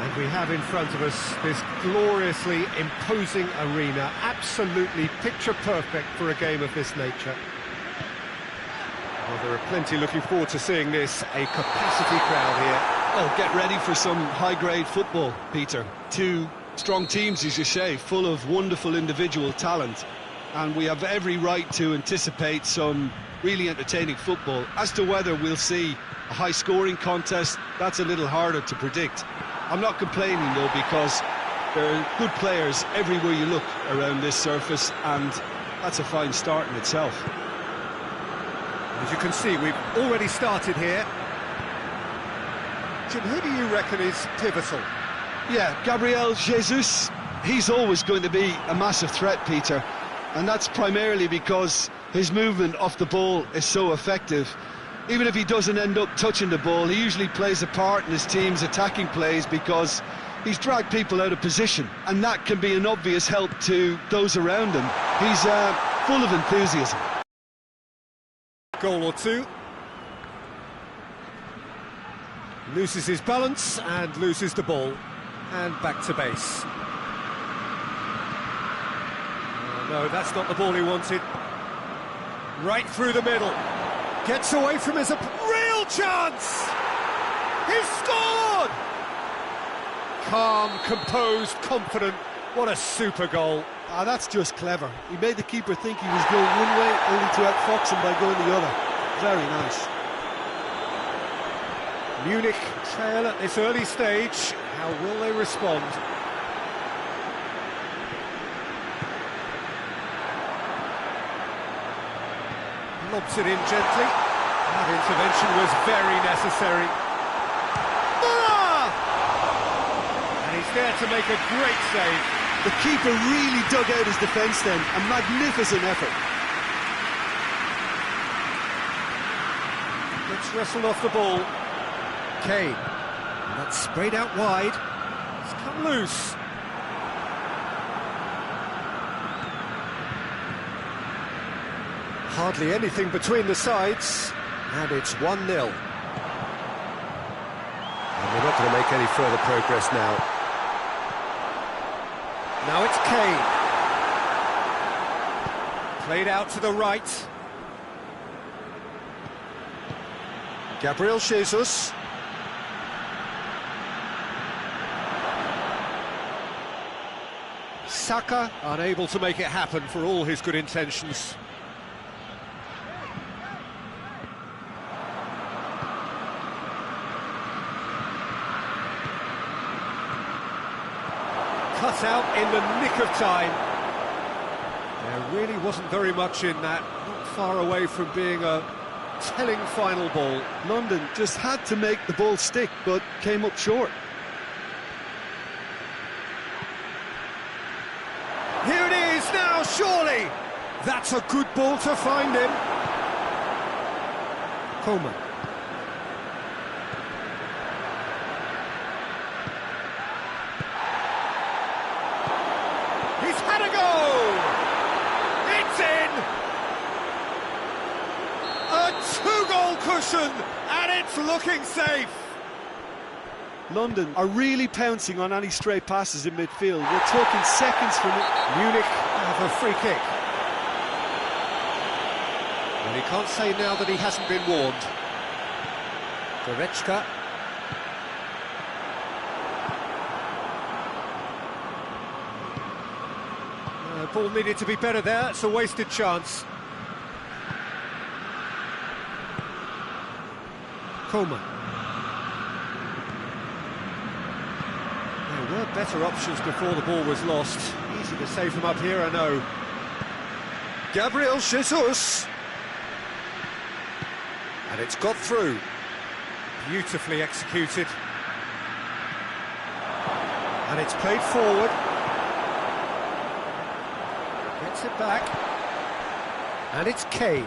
And we have in front of us this gloriously imposing arena, absolutely picture perfect for a game of this nature. Well, there are plenty looking forward to seeing this, a capacity crowd here. Oh, get ready for some high-grade football, Peter. Two strong teams, as you say, full of wonderful individual talent. And we have every right to anticipate some really entertaining football. As to whether we'll see a high-scoring contest, that's a little harder to predict. I'm not complaining, though, because there are good players everywhere you look around this surface, and that's a fine start in itself. As you can see, we've already started here. Jim, who do you reckon is pivotal? Yeah, Gabriel Jesus, he's always going to be a massive threat, Peter, and that's primarily because his movement off the ball is so effective. Even if he doesn't end up touching the ball, he usually plays a part in his team's attacking plays because he's dragged people out of position, and that can be an obvious help to those around him. He's full of enthusiasm. Goal or two. Loses his balance and loses the ball. And back to base. Oh, no, that's not the ball he wanted. Right through the middle. Gets away from his real chance! He's scored! Calm, composed, confident. What a super goal. Ah, that's just clever. He made the keeper think he was going one way, only to outfox him by going the other. Very nice. Munich trail at this early stage. How will they respond? Lobs it in gently. That intervention was very necessary. And he's there to make a great save. The keeper really dug out his defence then. A magnificent effort. Gets wrestled off the ball. Kane. And that's sprayed out wide. It's come loose. Hardly anything between the sides. And it's 1-0. And they're not going to make any further progress now. Now it's Kane. Played out to the right. Gabriel Jesus. Saka unable to make it happen for all his good intentions. Cut out in the nick of time. There really wasn't very much in that, not far away from being a telling final ball. London just had to make the ball stick, but came up short. Here it is now, surely! That's a good ball to find him. Coleman. He's had a go! It's in! A two-goal cushion, and it's looking safe! London are really pouncing on any stray passes in midfield. We're talking seconds from it. Munich have a free kick. Well, he can't say now that he hasn't been warned. Goretzka. Ball needed to be better there. It's a wasted chance. Coleman. There were better options before the ball was lost. Easy to save from up here, I know. Gabriel Jesus. And it's got through. Beautifully executed. And it's played forward. Gets it back. And it's Kane.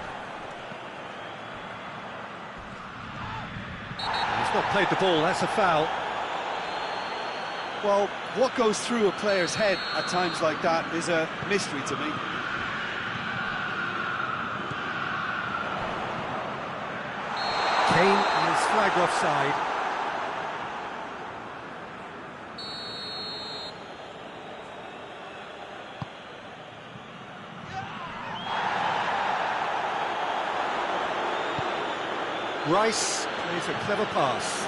He's not played the ball, that's a foul. Well, what goes through a player's head at times like that is a mystery to me. Kane is flagged offside. Rice plays a clever pass.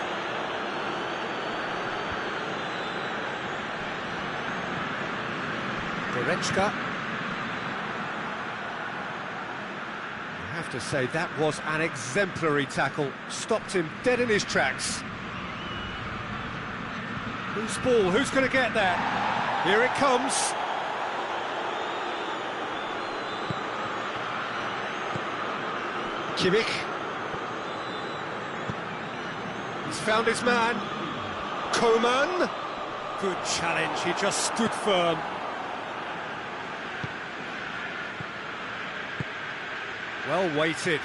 Goretzka. I have to say, that was an exemplary tackle. Stopped him dead in his tracks. Who's ball? Who's going to get that? Here it comes. Kimmich. He's found his man. Coman. Good challenge, he just stood firm. Well weighted.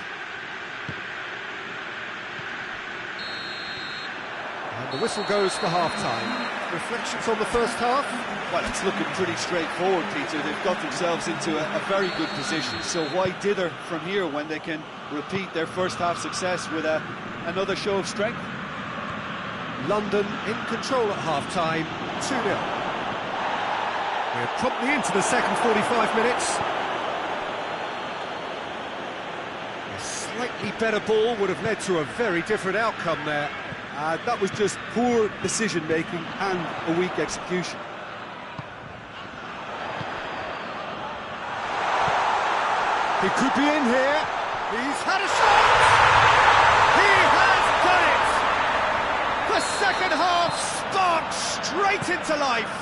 And the whistle goes for half-time. Reflections on the first half? Well, it's looking pretty straightforward, Peter. They've got themselves into a very good position, so why dither from here when they can repeat their first half success with another show of strength? London in control at half-time, 2-0. We're promptly into the second 45 minutes. A slightly better ball would have led to a very different outcome there. That was just poor decision-making and a weak execution. He could be in here. He's had a shot! He has done it! The second half sparked straight into life.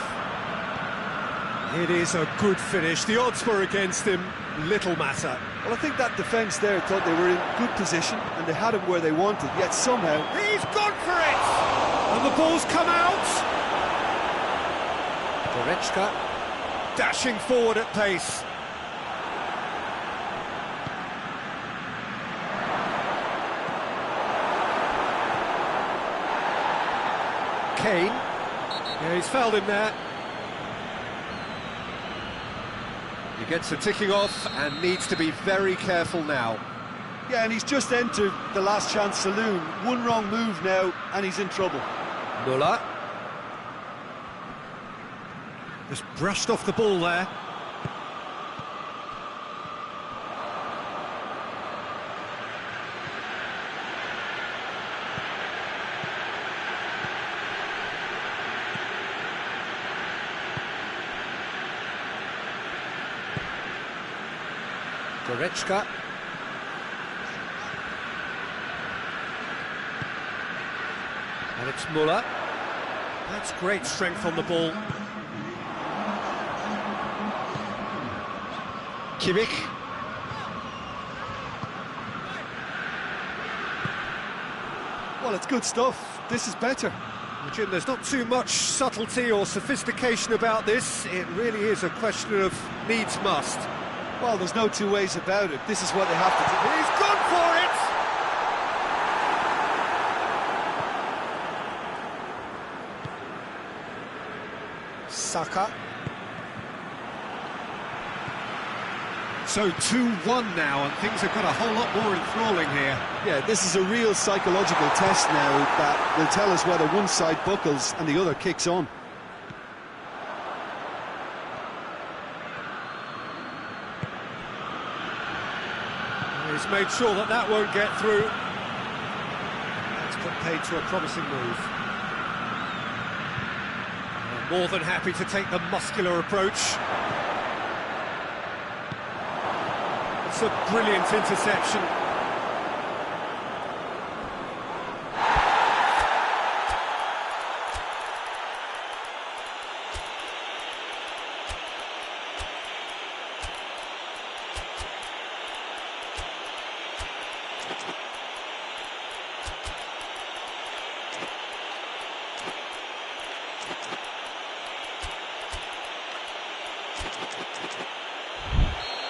It is a good finish. The odds were against him. Little matter. Well, I think that defence there thought they were in good position and they had him where they wanted, yet somehow... He's gone for it! And the ball's come out! Goretzka dashing forward at pace. Kane. Yeah, he's fouled him there. He gets the ticking off and needs to be very careful now. Yeah, and he's just entered the last chance saloon. One wrong move now, and he's in trouble. Muller. Just brushed off the ball there. Goretzka. And it's Muller. That's great strength on the ball. Kimmich. Well, it's good stuff. This is better. Jim, there's not too much subtlety or sophistication about this. It really is a question of needs must. Well, there's no two ways about it. This is what they have to do. He's gone for it! Saka. So 2-1 now, and things have got a whole lot more enthralling here. Yeah, this is a real psychological test now that will tell us whether one side buckles and the other kicks on. He's made sure that that won't get through. That's put paid to a promising move. More than happy to take the muscular approach. It's a brilliant interception.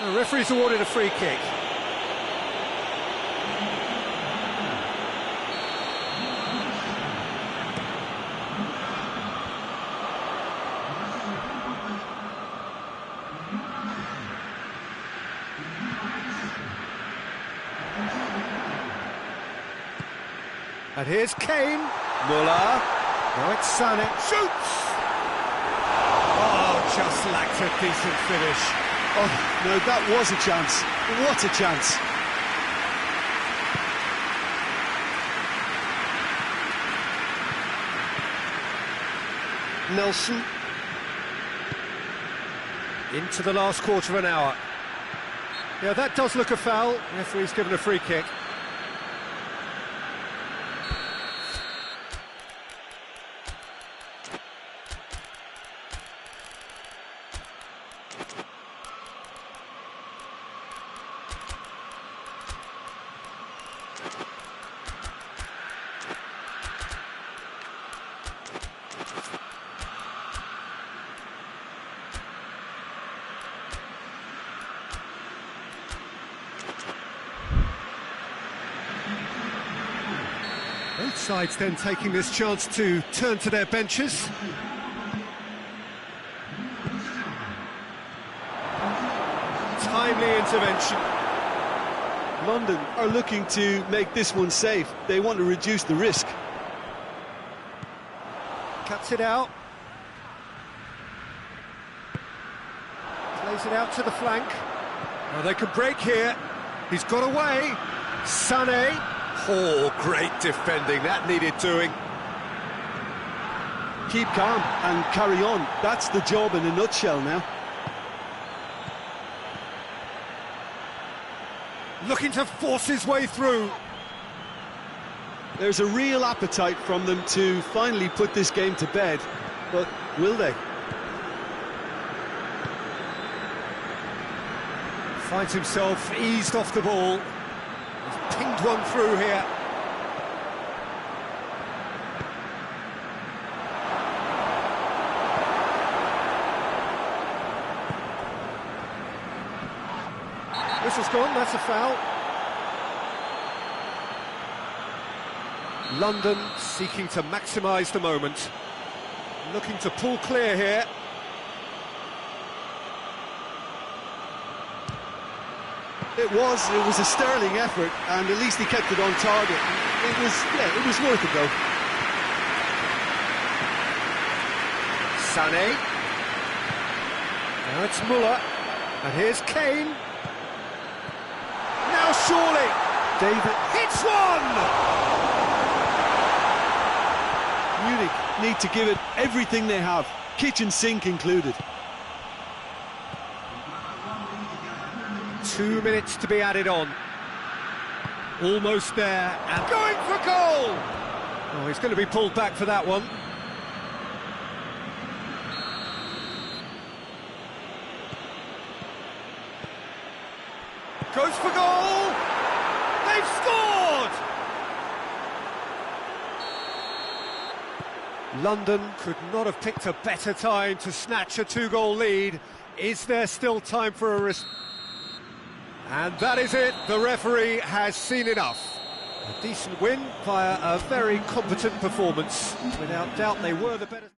The referee's awarded a free kick. And here's Kane. Muller. Now it's Sané. Shoots! Oh, just lacked a decent finish. Oh, no, that was a chance. What a chance. Nelson. Into the last quarter of an hour. Yeah, that does look a foul. Referee's given a free kick. Both sides then taking this chance to turn to their benches. Timely intervention. London are looking to make this one safe. They want to reduce the risk. Cuts it out. Plays it out to the flank. Well, they can break here. He's got away. Sané. Oh, great defending. That needed doing. Keep calm and carry on. That's the job in a nutshell now. Looking to force his way through. There's a real appetite from them to finally put this game to bed, but will they? Finds himself eased off the ball. He's pinged one through here. Whistle's gone, that's a foul. London seeking to maximise the moment. Looking to pull clear here. It was a sterling effort, and at least he kept it on target. It was worth a go. Sané. Now it's Muller, and here's Kane. Now surely, David. hits one! Munich need to give it everything they have, kitchen sink included. 2 minutes to be added on. Almost there, and going for goal! Oh, he's going to be pulled back for that one. Goes for goal! They've scored! London could not have picked a better time to snatch a two-goal lead. Is there still time for a risk? And that is it, the referee has seen enough. A decent win via a very competent performance. Without doubt, they were the better...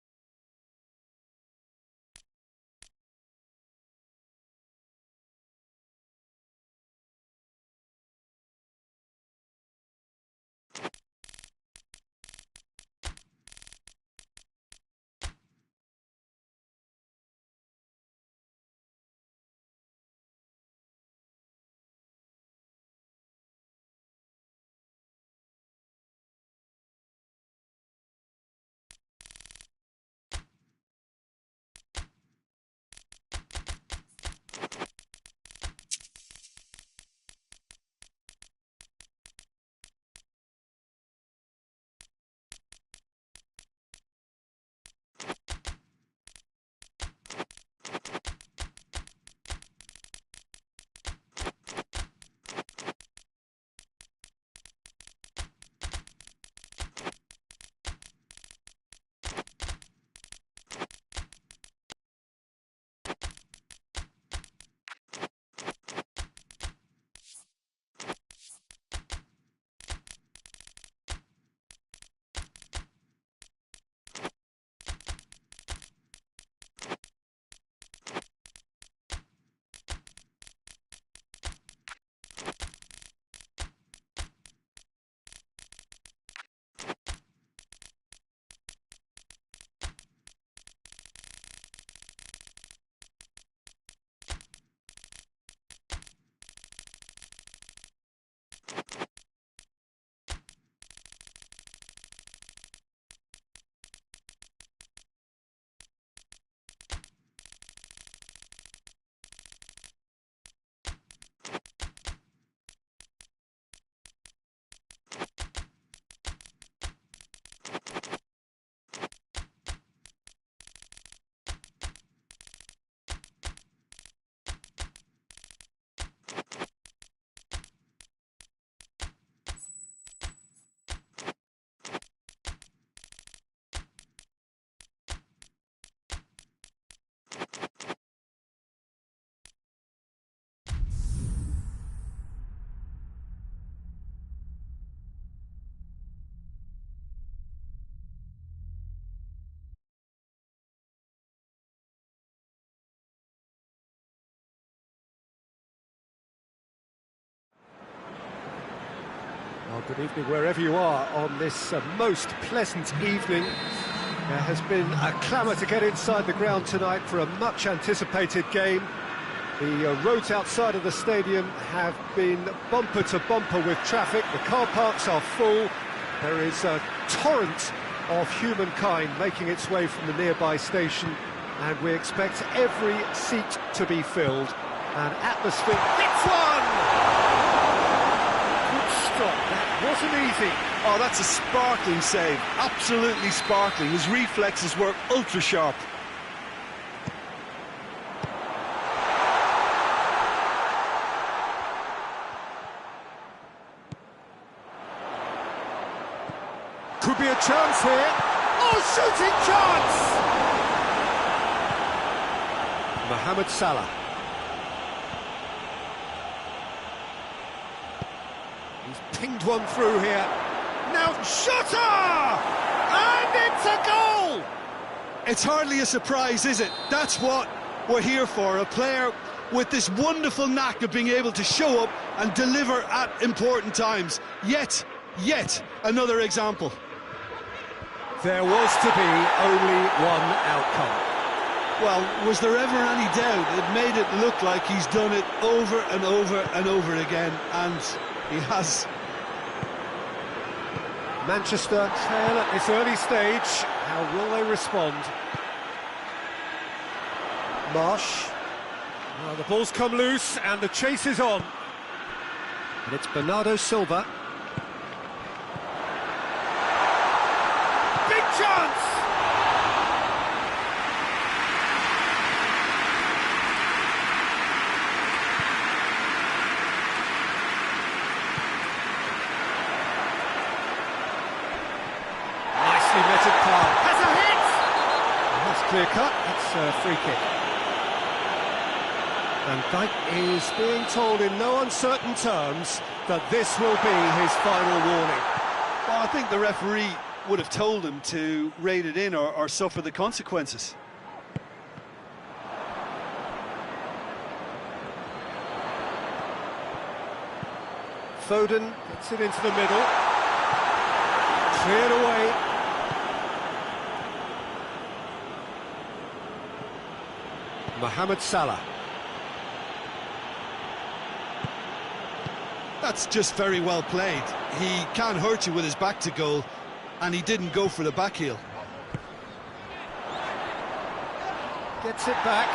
Good evening wherever you are on this most pleasant evening. There has been a clamour to get inside the ground tonight for a much anticipated game. The roads outside of the stadium have been bumper to bumper with traffic. The car parks are full. There is a torrent of humankind making its way from the nearby station, and we expect every seat to be filled. And atmosphere hits one! Good stop, that wasn't easy. Oh, that's a sparkling save, absolutely sparkling. His reflexes were ultra sharp. Could be a chance here. Oh, shooting chance! Mohamed Salah. He's pinged one through here. Now Shota! And it's a goal! It's hardly a surprise, is it? That's what we're here for, a player with this wonderful knack of being able to show up and deliver at important times. Yet another example. There was to be only one outcome. Well, was there ever any doubt? It made it look like he's done it over and over and over again, and he has. Manchester trail at this early stage. How will they respond? Marsh. Well, the ball's come loose and the chase is on. And it's Bernardo Silva. Big chance! Nicely meted pass. Has a hit! That's clear cut. It's a free kick. And Dyke is being told in no uncertain terms that this will be his final warning. Well, I think the referee would have told him to rate it in or suffer the consequences. Foden gets it into the middle. Cleared away. Mohamed Salah. That's just very well played. He can hurt you with his back to goal, and he didn't go for the back heel. Gets it back.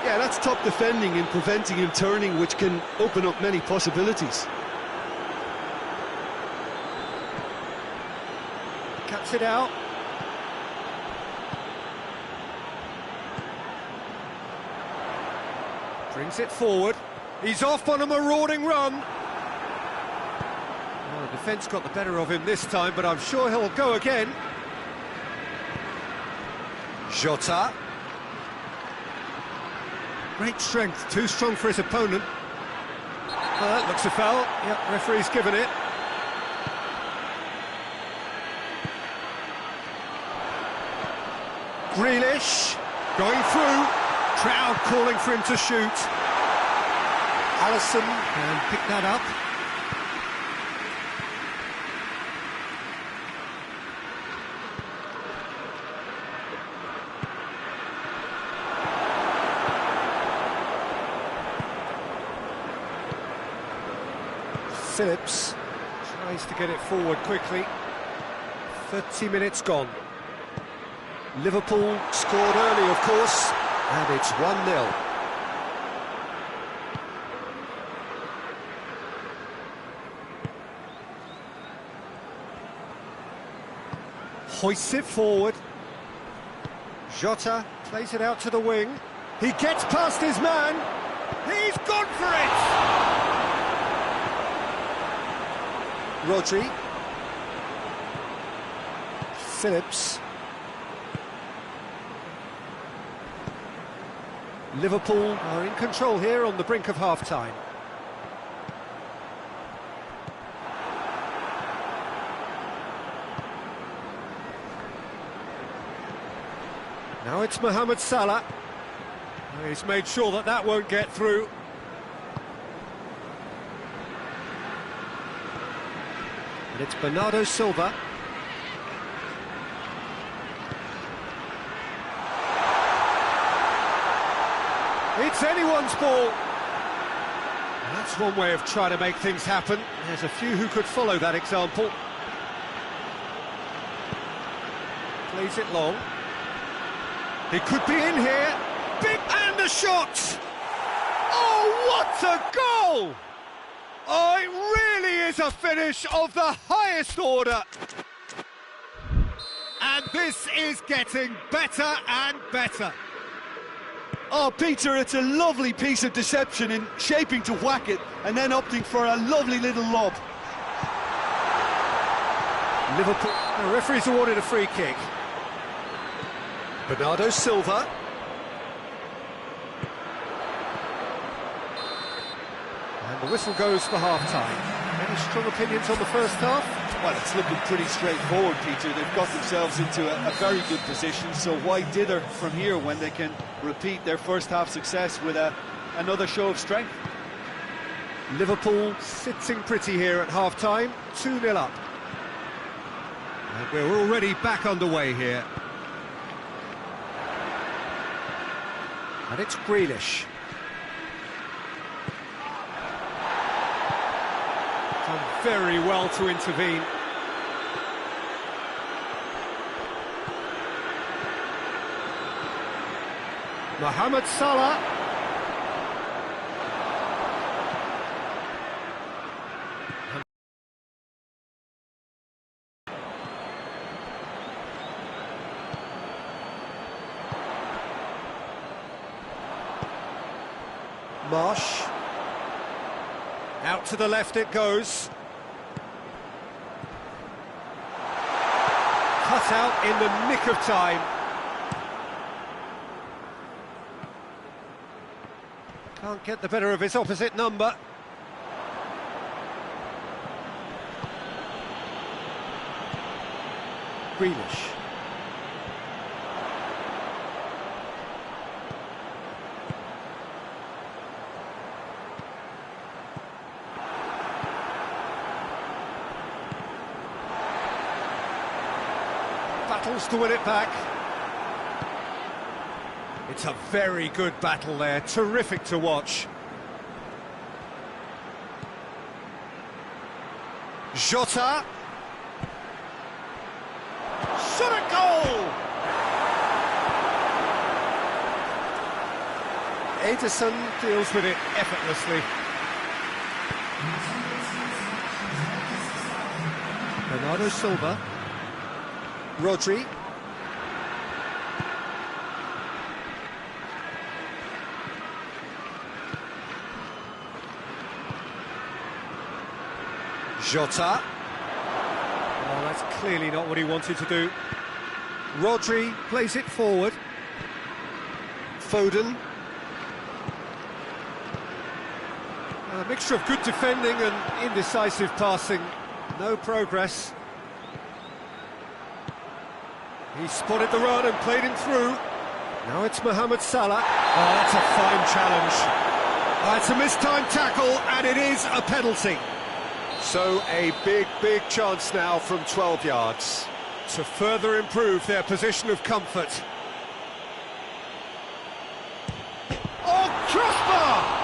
Yeah, that's top defending and preventing him turning, which can open up many possibilities. Cuts it out. Brings it forward. He's off on a marauding run. Well, the defence got the better of him this time, but I'm sure he'll go again. Jota. Great strength, too strong for his opponent. Well, that looks a foul. Yep, referee's given it. Grealish going through. Crowd calling for him to shoot. Alisson can pick that up. Phillips tries to get it forward quickly. 30 minutes gone. Liverpool scored early, of course, and it's 1-0. Hoists it forward. Jota plays it out to the wing. He gets past his man. He's gone for it! Rodri. Phillips. Liverpool are in control here on the brink of half-time. Now it's Mohamed Salah. He's made sure that that won't get through. It's Bernardo Silva. It's anyone's ball. That's one way of trying to make things happen. There's a few who could follow that example. Plays it long. He could be in here. Big and a shot! Oh, what a goal! Oh, it really is a finish of the highest order. And this is getting better and better. Oh, Peter, it's a lovely piece of deception in shaping to whack it and then opting for a lovely little lob. Liverpool. The referee's awarded a free kick. Bernardo Silva. And the whistle goes for half-time. Any strong opinions on the first half? Well, it's looking pretty straightforward, Peter. They've got themselves into a very good position, so why dither from here when they can repeat their first half success with another show of strength? Liverpool sitting pretty here at half-time, 2-0 up. And we're already back underway here. And it's Grealish. Done very well to intervene. Mohamed Salah. Marsh. Out to the left it goes. Cut out in the nick of time. Can't get the better of his opposite number. Grealish. Battles to win it back. It's a very good battle there, terrific to watch. Jota. Shot a goal! Ederson deals with it effortlessly. Bernardo Silva. Rodri. Jota. Oh, that's clearly not what he wanted to do. Rodri plays it forward. Foden. A mixture of good defending and indecisive passing. No progress. He spotted the run and played him through. Now it's Mohamed Salah. Oh, that's a fine challenge. That's a mistimed tackle, and it is a penalty. So a big chance now from 12 yards to further improve their position of comfort. Oh, crossbar!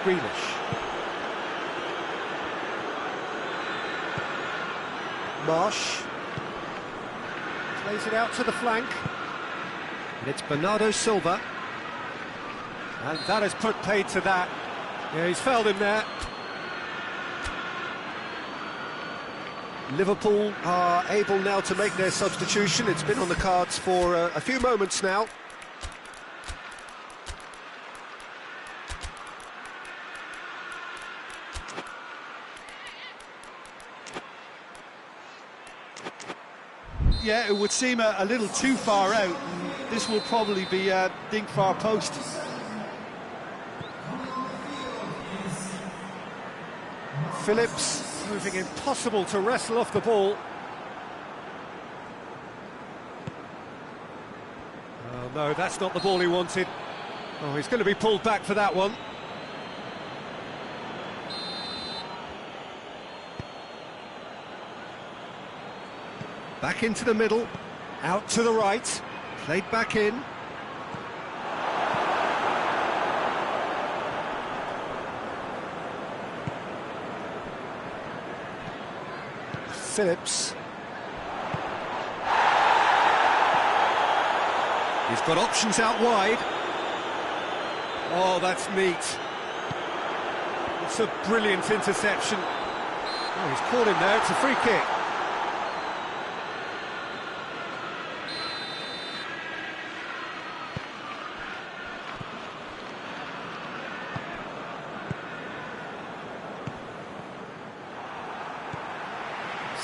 Grealish. Marsh. Plays it out to the flank. And it's Bernardo Silva. And that has put paid to that. Yeah, he's fouled him there. Liverpool are able now to make their substitution. It's been on the cards for a few moments now. Yeah, it would seem a little too far out. This will probably be a dink far post. Phillips proving impossible to wrestle off the ball. no, that's not the ball he wanted. Oh, he's going to be pulled back for that one. Back into the middle, out to the right, played back in. Phillips. He's got options out wide. Oh, that's neat. It's a brilliant interception. Oh, he's caught him there, it's a free kick.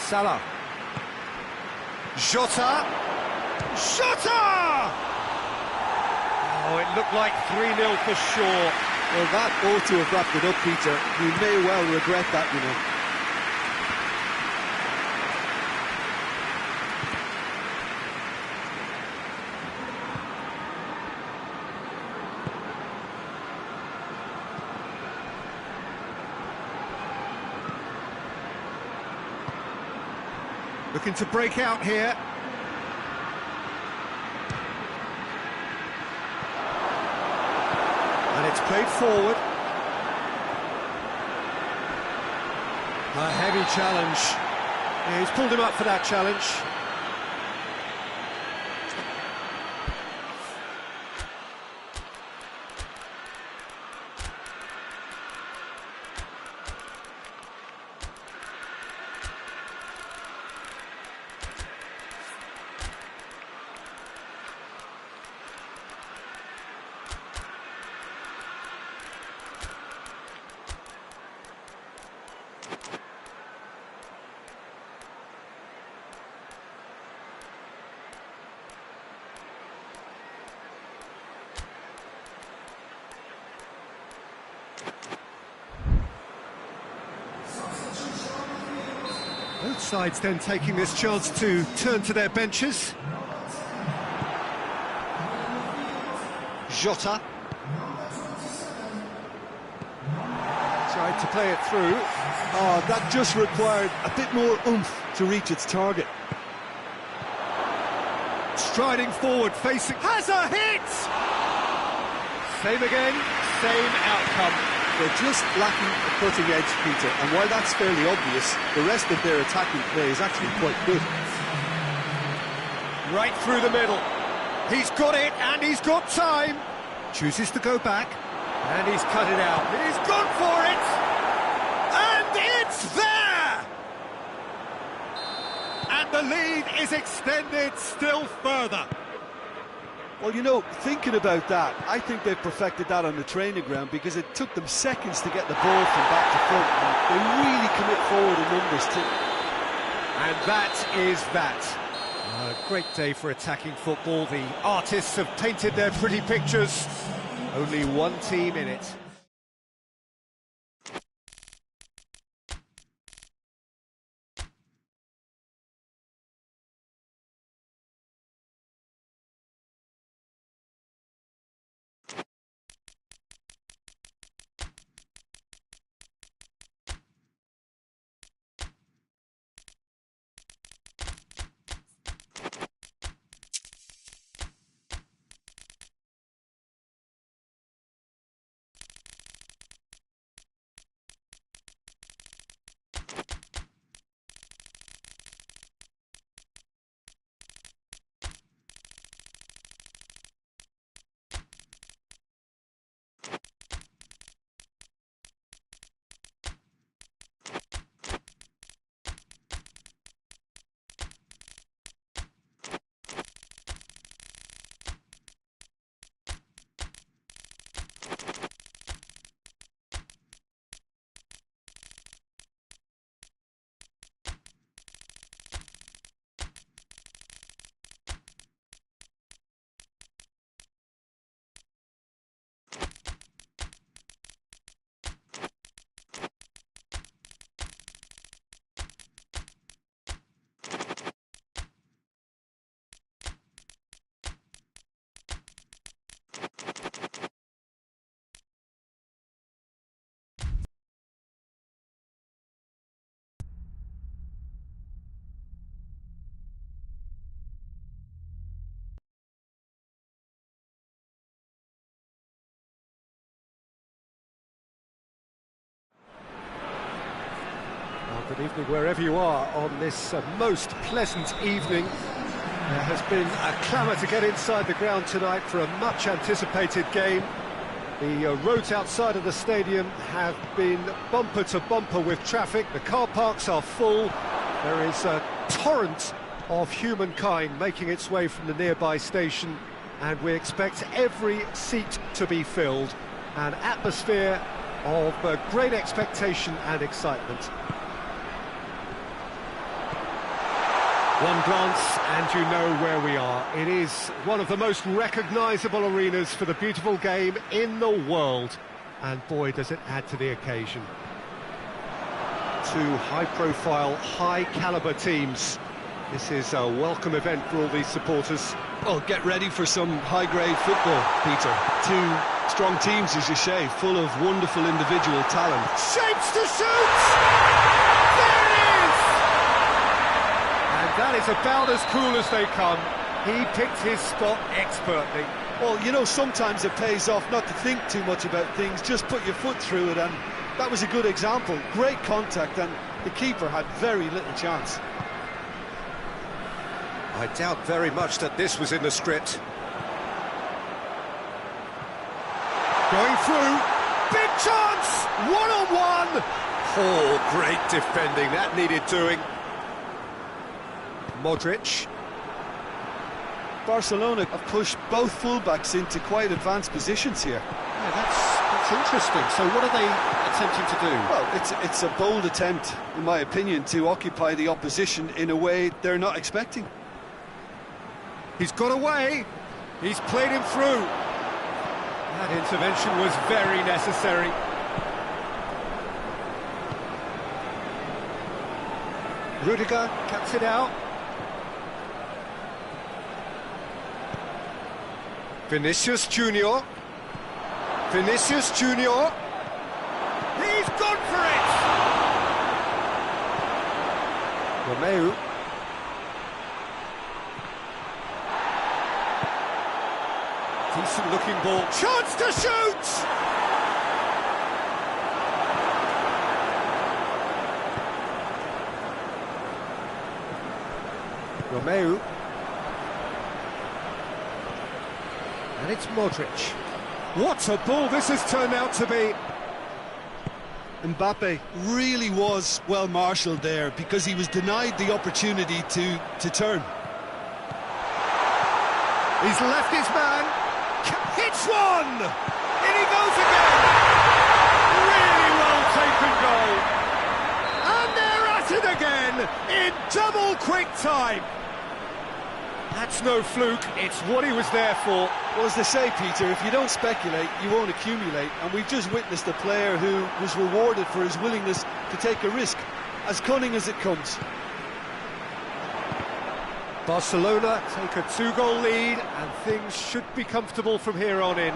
Salah. Jota. Jota! Oh, it looked like 3-0 for sure. Well, that ought to have wrapped it up, Peter. We may well regret that, you know. Looking to break out here. And it's played forward. A heavy challenge. Yeah, he's pulled him up for that challenge. Both sides then taking this chance to turn to their benches. Jota. Tried to play it through. Oh, that just required a bit more oomph to reach its target. Striding forward, facing... Has a hit! Same again, same outcome. They're just lacking a cutting edge, Peter, and while that's fairly obvious, the rest of their attacking play is actually quite good. Right through the middle. He's got it, and he's got time. Chooses to go back, and he's cut it out. And he's gone for it! And it's there! And the lead is extended still further. Well, you know, thinking about that, I think they've perfected that on the training ground because it took them seconds to get the ball from back to front, and they really commit forward in numbers too. And that is that. A great day for attacking football. The artists have painted their pretty pictures. Only one team in it. Good evening wherever you are on this most pleasant evening. There has been a clamour to get inside the ground tonight for a much-anticipated game. The roads outside of the stadium have been bumper to bumper with traffic. The car parks are full. There is a torrent of humankind making its way from the nearby station, and we expect every seat to be filled. An atmosphere of great expectation and excitement. One glance and you know where we are. It is one of the most recognisable arenas for the beautiful game in the world. And boy, does it add to the occasion. Two high-profile, high-caliber teams. This is a welcome event for all these supporters. Well, get ready for some high-grade football, Peter. Two strong teams, as you say, full of wonderful individual talent. Shapes to shoot! There it is! And that is about as cool as they come. He picked his spot expertly. Well, you know, sometimes it pays off not to think too much about things, just put your foot through it, and that was a good example. Great contact, and the keeper had very little chance. I doubt very much that this was in the script. Going through, big chance, one-on-one. Oh, great defending, that needed doing. Modric. Barcelona have pushed both fullbacks into quite advanced positions here. Yeah, that's interesting. So what are they attempting to do? Well, it's a bold attempt, in my opinion, to occupy the opposition in a way they're not expecting. He's got away, he's played him through. That intervention was very necessary. Rudiger cuts it out. Vinicius Junior. Vinicius Junior. He's gone for it! Romeu. Decent looking ball. Chance to shoot! Romeu. And it's Modric. What a ball this has turned out to be! Mbappe really was well marshalled there because he was denied the opportunity to turn. He's left his man. Hits one! In he goes again! Really well taken goal! And they're at it again in double quick time! That's no fluke, it's what he was there for. Well, as they say, Peter, if you don't speculate, you won't accumulate. And we've just witnessed a player who was rewarded for his willingness to take a risk, as cunning as it comes. Barcelona take a 2-goal lead, and things should be comfortable from here on in.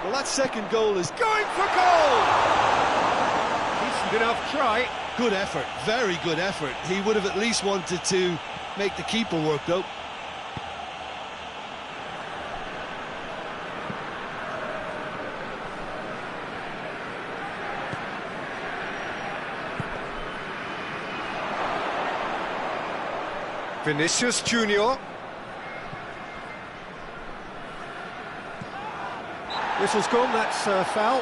Well, that second goal is going for goal! Decent enough try. Good effort, very good effort. He would have at least wanted to make the keeper work, though. Vinicius Junior. Whistle's gone, that's a foul.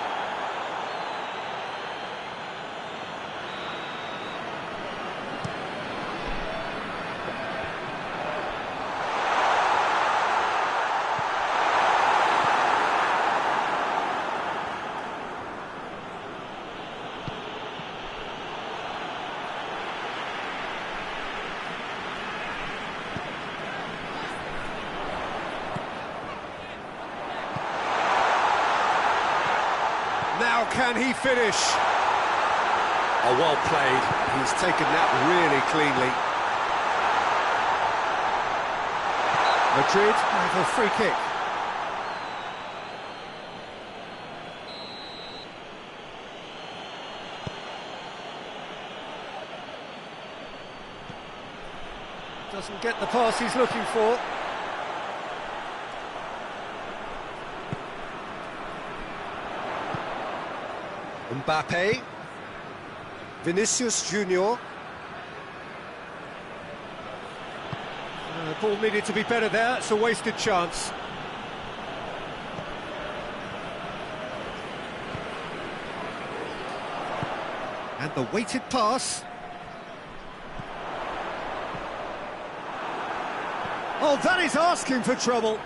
Now can he finish? Oh, well played. He's taken that really cleanly. Madrid have a free kick. Doesn't get the pass he's looking for. Mbappe, Vinicius Junior. The ball needed to be better there, it's a wasted chance. And the weighted pass. Oh, that is asking for trouble.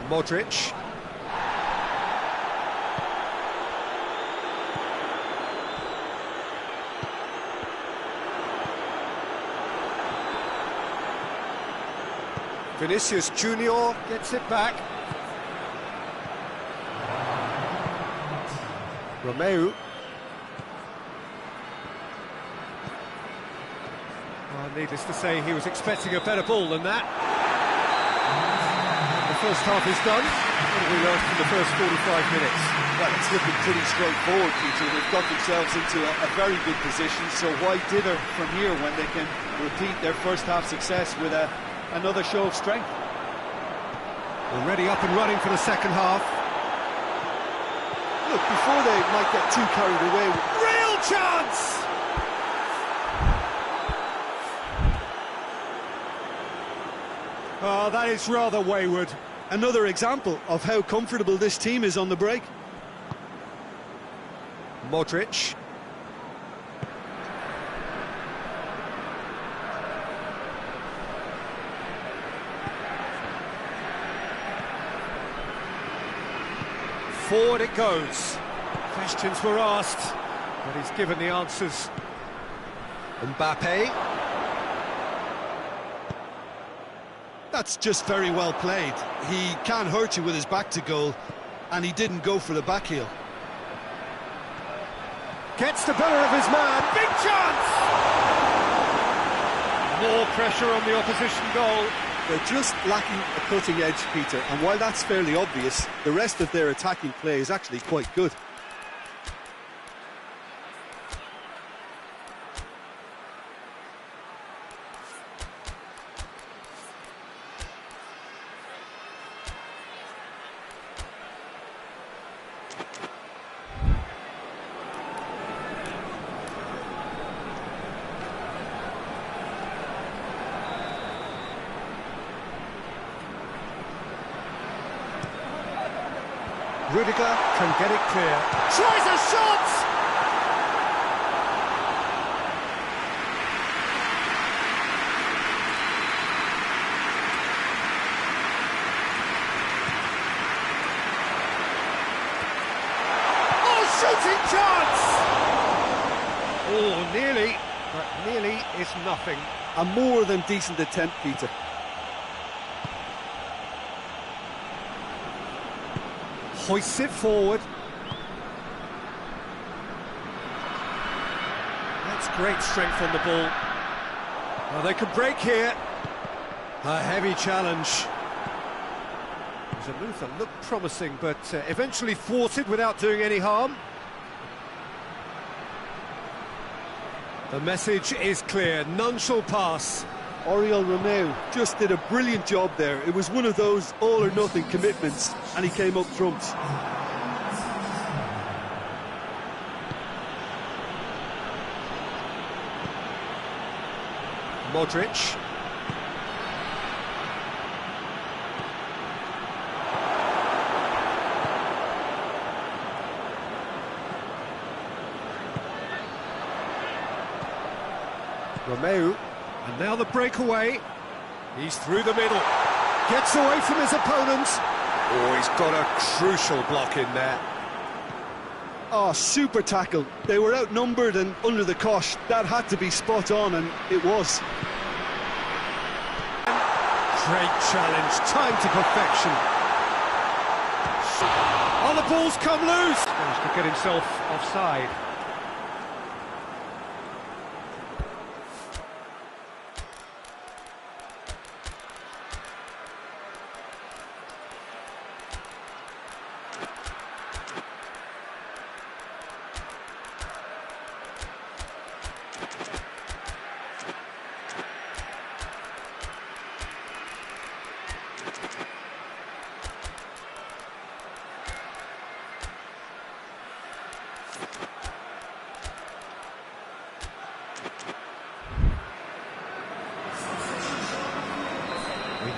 Modric. Vinicius Junior gets it back. Romeu. Well, needless to say, he was expecting a better ball than that. The first half is done. What have we learned from the first 45 minutes? Well, it's looking pretty straightforward, Peter. They've got themselves into a very good position, so why dither from here when they can repeat their first half success with another show of strength? Already up and running for the second half. Look, before they might get too carried away. Real chance! Oh, that is rather wayward. Another example of how comfortable this team is on the break. Modric. Forward it goes. Questions were asked, but he's given the answers. Mbappe. That's just very well played. He can't hurt you with his back to goal, and he didn't go for the back heel. Gets the better of his man. Big chance! More pressure on the opposition goal. They're just lacking a cutting edge, Peter, and while that's fairly obvious, the rest of their attacking play is actually quite good. Rudiger can get it clear. Tries a shot! Oh, shooting chance! Oh, nearly, but nearly is nothing. A more than decent attempt, Peter. Hoists it forward. That's great strength on the ball. Well, they could break here. A heavy challenge. It was a move that looked promising, but eventually thwarted without doing any harm. The message is clear, none shall pass. Oriol Romeu just did a brilliant job there. It was one of those all-or-nothing commitments, and he came up trumps. Modric. Romeu. And now the breakaway. He's through the middle. Gets away from his opponent. Oh, he's got a crucial block in there. Oh, super tackle. They were outnumbered and under the cosh. That had to be spot on, and it was. Great challenge, time to perfection. Oh, the ball's come loose. Managed to get himself offside.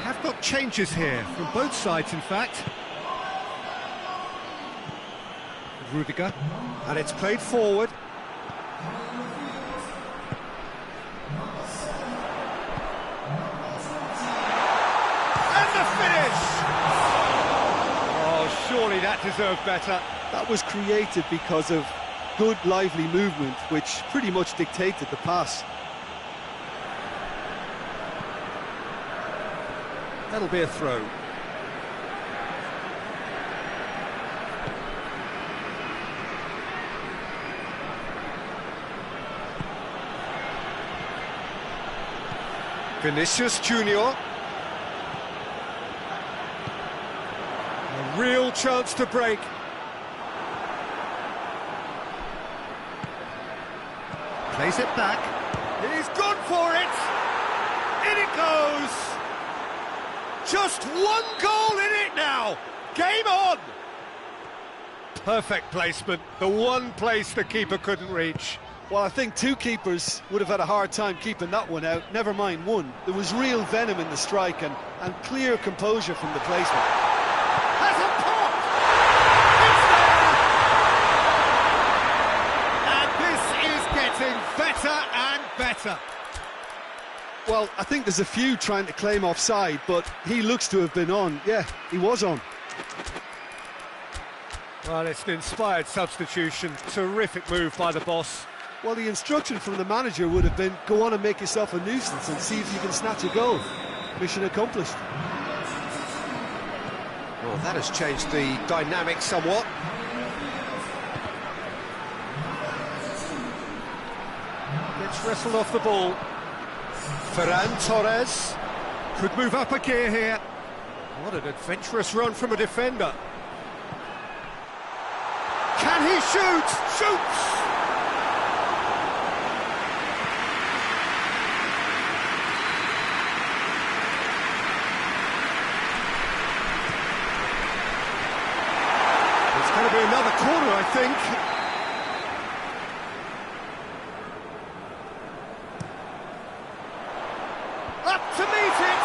Have got changes here, from both sides in fact. Rudiger, and it's played forward. And the finish! Oh, surely that deserved better. That was created because of good, lively movement, which pretty much dictated the pass. That'll be a throw. Vinicius Junior. A real chance to break. Plays it back. He's gone for it! In it goes! Just one goal in it now! Game on! Perfect placement, the one place the keeper couldn't reach. Well, I think two keepers would have had a hard time keeping that one out, never mind one. There was real venom in the strike and clear composure from the placement. Has a pop! It's there! And this is getting better and better. Well, I think there's a few trying to claim offside, but he looks to have been on. Yeah, he was on. Well, it's an inspired substitution. Terrific move by the boss. Well, the instruction from the manager would have been, go on and make yourself a nuisance and see if you can snatch a goal. Mission accomplished. Well, that has changed the dynamic somewhat. Gets wrestled off the ball. Ferran Torres could move up a gear here. What an adventurous run from a defender. Can he shoot? Shoots! It's going to be another corner, I think. Up to meet it!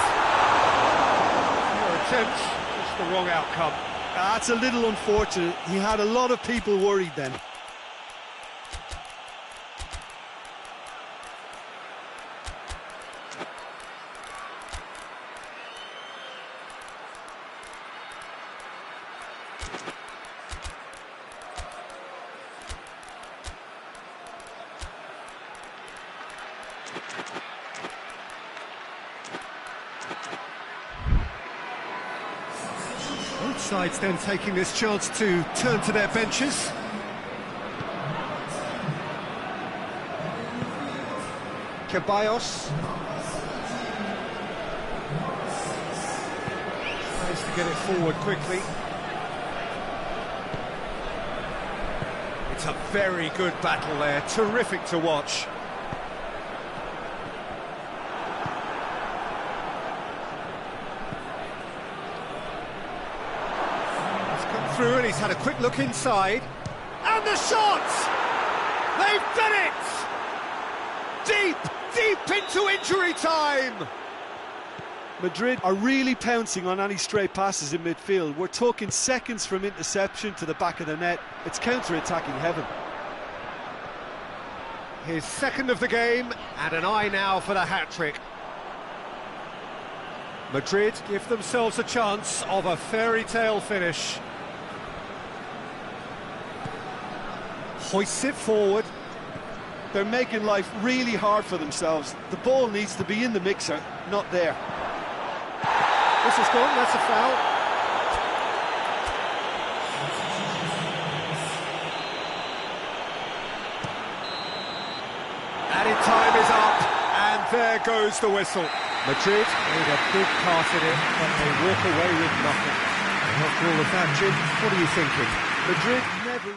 No attempt, just the wrong outcome. That's a little unfortunate. He had a lot of people worried then. Both sides then taking this chance to turn to their benches. Ceballos tries to get it forward quickly. It's a very good battle there, terrific to watch. Through, and he's had a quick look inside. And the shot! They've done it! Deep, deep into injury time! Madrid are really pouncing on any stray passes in midfield. We're talking seconds from interception to the back of the net. It's counter-attacking heaven. His second of the game, and an eye now for the hat-trick. Madrid give themselves a chance of a fairy tale finish. Hoists it forward. They're making life really hard for themselves. The ball needs to be in the mixer, not there. This is gone, that's a foul. Added time is up, and there goes the whistle. Madrid made a big part in it, but they walk away with nothing. And after all of that, Jim, what are you thinking? Madrid never...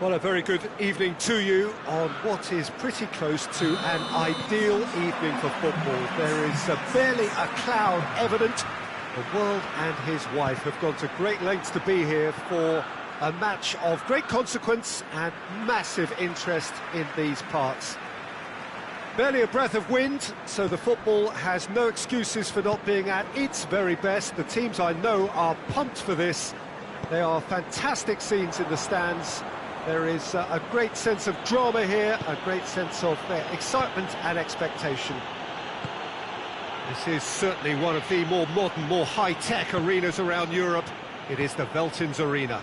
Well, a very good evening to you on what is pretty close to an ideal evening for football. There is barely a cloud evident. The world and his wife have gone to great lengths to be here for a match of great consequence and massive interest in these parts. Barely a breath of wind, so the football has no excuses for not being at its very best. The teams I know are pumped for this. They are fantastic scenes in the stands. There is a great sense of drama here, a great sense of excitement and expectation. This is certainly one of the more modern, more high-tech arenas around Europe. It is the Veltins Arena.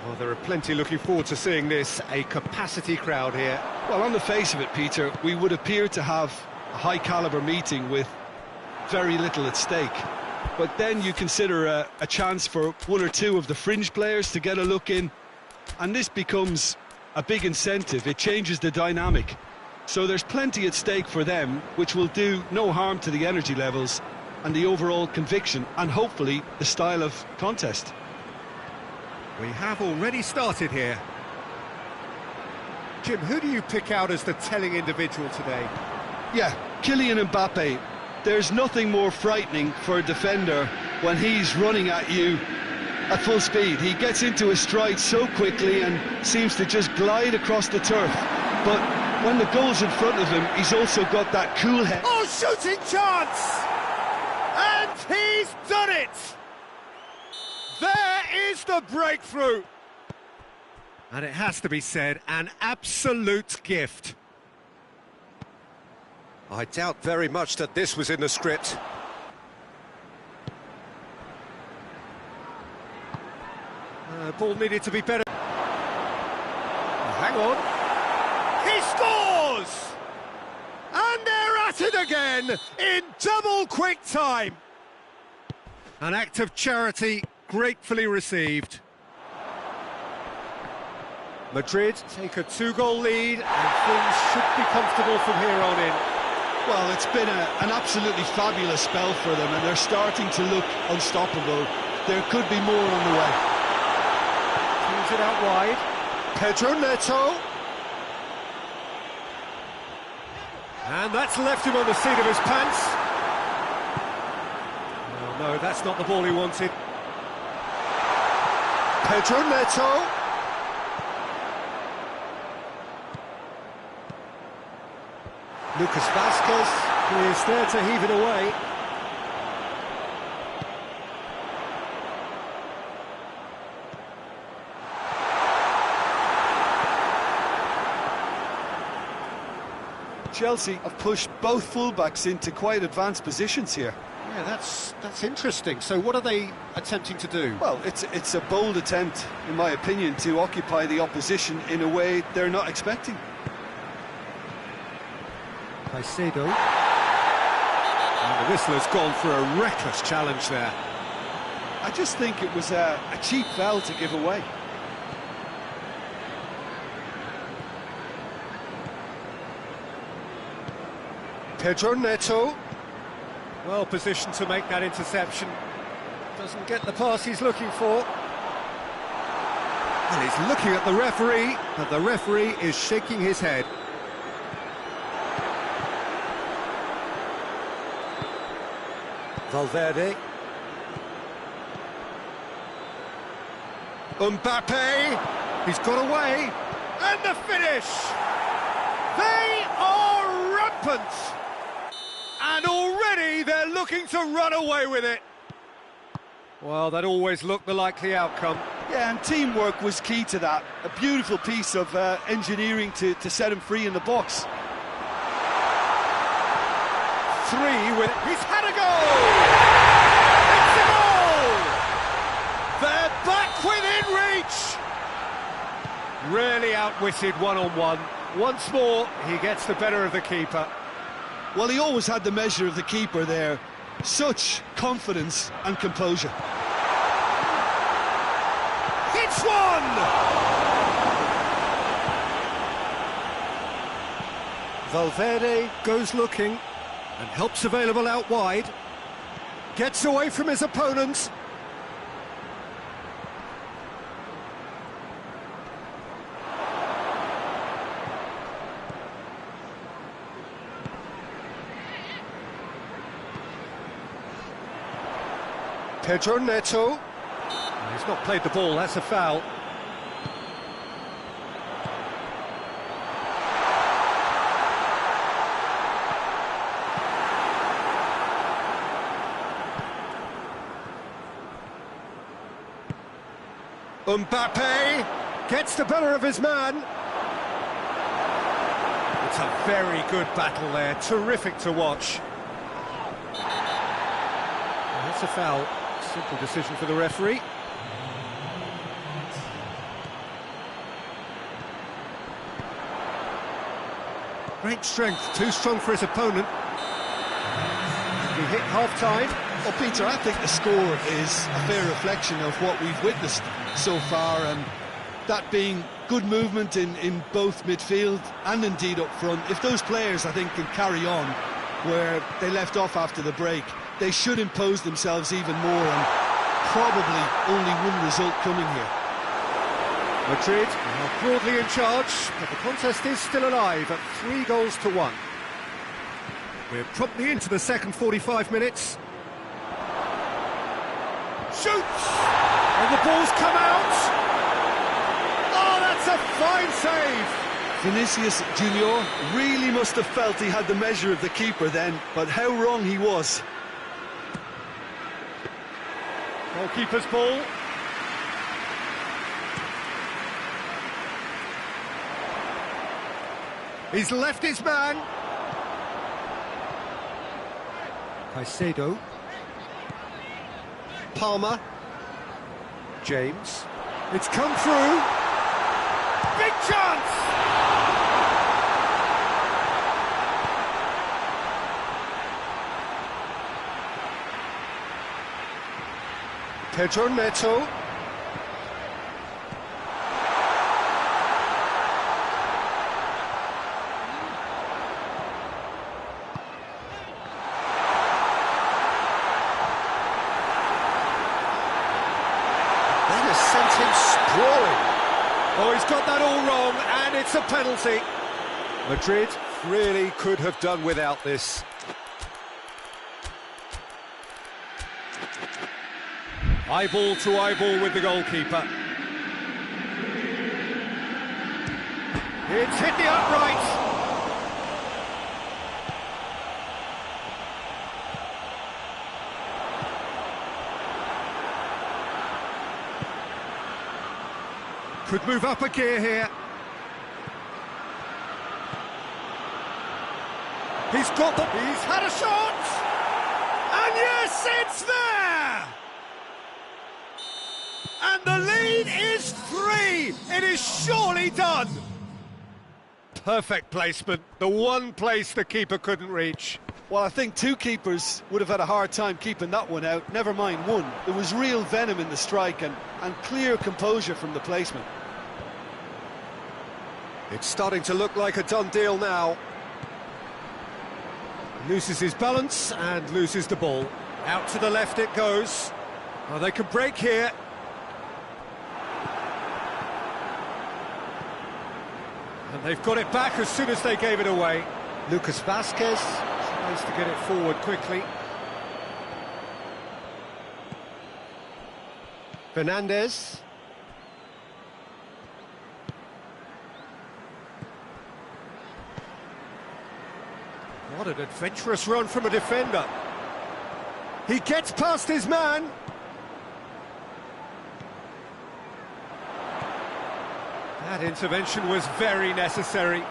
Well, there are plenty looking forward to seeing this, a capacity crowd here. Well, on the face of it, Peter, we would appear to have a high-caliber meeting with very little at stake. But then you consider a chance for one or two of the fringe players to get a look in, and this becomes a big incentive. It changes the dynamic. So there's plenty at stake for them, which will do no harm to the energy levels and the overall conviction, and hopefully the style of contest. We have already started here. Jim, who do you pick out as the telling individual today? Yeah, Kylian Mbappe. There's nothing more frightening for a defender when he's running at you at full speed. He gets into his stride so quickly and seems to just glide across the turf. But when the goal's in front of him, he's also got that cool head. Oh, shooting chance! And he's done it! There is the breakthrough! And it has to be said, an absolute gift. I doubt very much that this was in the script. Ball needed to be better. Hang on. He scores! And they're at it again in double quick time. An act of charity gratefully received. Madrid take a 2-goal lead and things should be comfortable from here on in. Well, it's been an absolutely fabulous spell for them, and they're starting to look unstoppable. There could be more on the way. Cleans it out wide. Pedro Neto. And that's left him on the seat of his pants. Oh, no, that's not the ball he wanted. Pedro Neto. Lucas Vazquez is there to heave it away. Chelsea have pushed both fullbacks into quite advanced positions here. Yeah, that's interesting. So what are they attempting to do? Well, it's a bold attempt, in my opinion, to occupy the opposition in a way they're not expecting. Caicedo. And the whistler's gone for a reckless challenge there. I just think it was a cheap foul to give away. Pedro Neto. Well positioned to make that interception. Doesn't get the pass he's looking for. And he's looking at the referee, but the referee is shaking his head. Valverde. Mbappe. He's got away. And the finish! They are rampant! And already they're looking to run away with it. Well, that always looked the likely outcome. Yeah, and teamwork was key to that. A beautiful piece of engineering to set him free in the box. He's had a goal! It's a goal! They're back within reach! Really outwitted one-on-one. Once more, he gets the better of the keeper. Well, he always had the measure of the keeper there. Such confidence and composure. It's one! Valverde goes looking and helps available out wide. Gets away from his opponent. Pedro Neto. He's not played the ball, that's a foul. Mbappe gets the better of his man. It's a very good battle there, terrific to watch. That's a foul, simple decision for the referee. Great strength, too strong for his opponent. We hit half-time. Well, Peter, I think the score is a fair reflection of what we've witnessed so far, and that being good movement in both midfield and indeed up front. If those players, I think, can carry on where they left off after the break, they should impose themselves even more, and probably only one result coming here. Madrid are broadly in charge, but the contest is still alive at 3-1. We're promptly into the second 45 minutes. Shoots! And the ball's come out! Oh, that's a fine save! Vinicius Junior really must have felt he had the measure of the keeper then, but how wrong he was. Goalkeeper's ball. He's left his man. Caicedo. Palmer. James. It's come through. Big chance! Pedro Neto. Sent him sprawling. Oh, he's got that all wrong, and it's a penalty. Madrid really could have done without this. Eyeball to eyeball with the goalkeeper. It's hit the upright. Could move up a gear here. He's got the... He's had a shot! And yes, it's there! And the lead is 3! It is surely done! Perfect placement. The one place the keeper couldn't reach. Well, I think two keepers would have had a hard time keeping that one out, never mind one. There was real venom in the strike and clear composure from the placement. It's starting to look like a done deal now. Loses his balance and loses the ball. Out to the left it goes. Oh, they can break here. And they've got it back as soon as they gave it away. Lucas Vazquez tries to get it forward quickly. Fernandez. What an adventurous run from a defender. He gets past his man. That intervention was very necessary.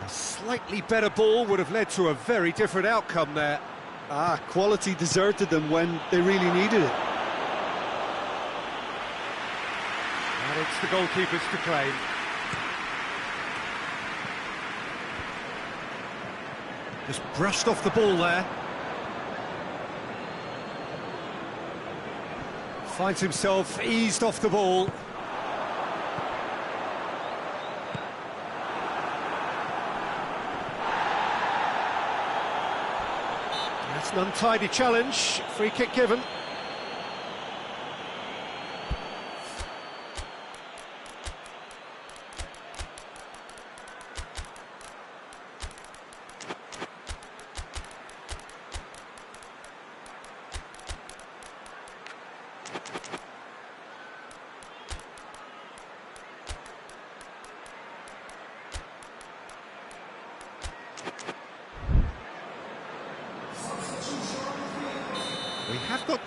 A slightly better ball would have led to a very different outcome there. Quality deserted them when they really needed it. And it's the goalkeepers to claim. Just brushed off the ball there. Finds himself eased off the ball. That's an untidy challenge. Free kick given.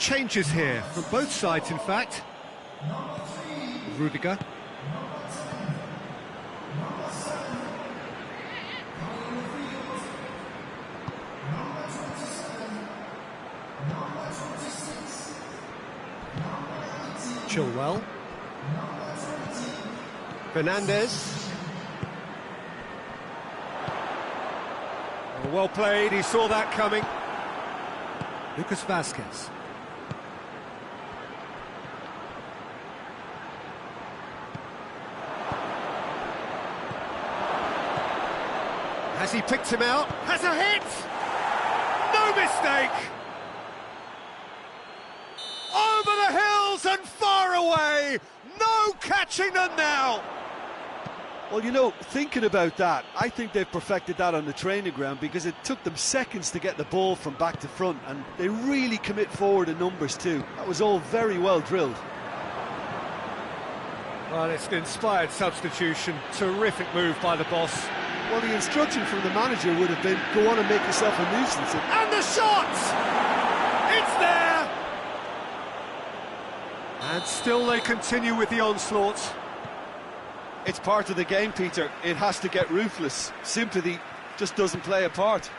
changes here, from both sides in fact. Rudiger. Chilwell. Fernandez. Well played, he saw that coming. Lucas Vazquez. Has he picked him out? Has a hit! No mistake! Over the hills and far away! No catching them now! Well, you know, thinking about that, I think they've perfected that on the training ground because it took them seconds to get the ball from back to front, and they really commit forward in numbers too. That was all very well drilled. Well, it's an inspired substitution. Terrific move by the boss. Well, the instruction from the manager would have been, go on and make yourself a nuisance. And the shot! It's there! And still they continue with the onslaught. It's part of the game, Peter. It has to get ruthless. Sympathy just doesn't play a part.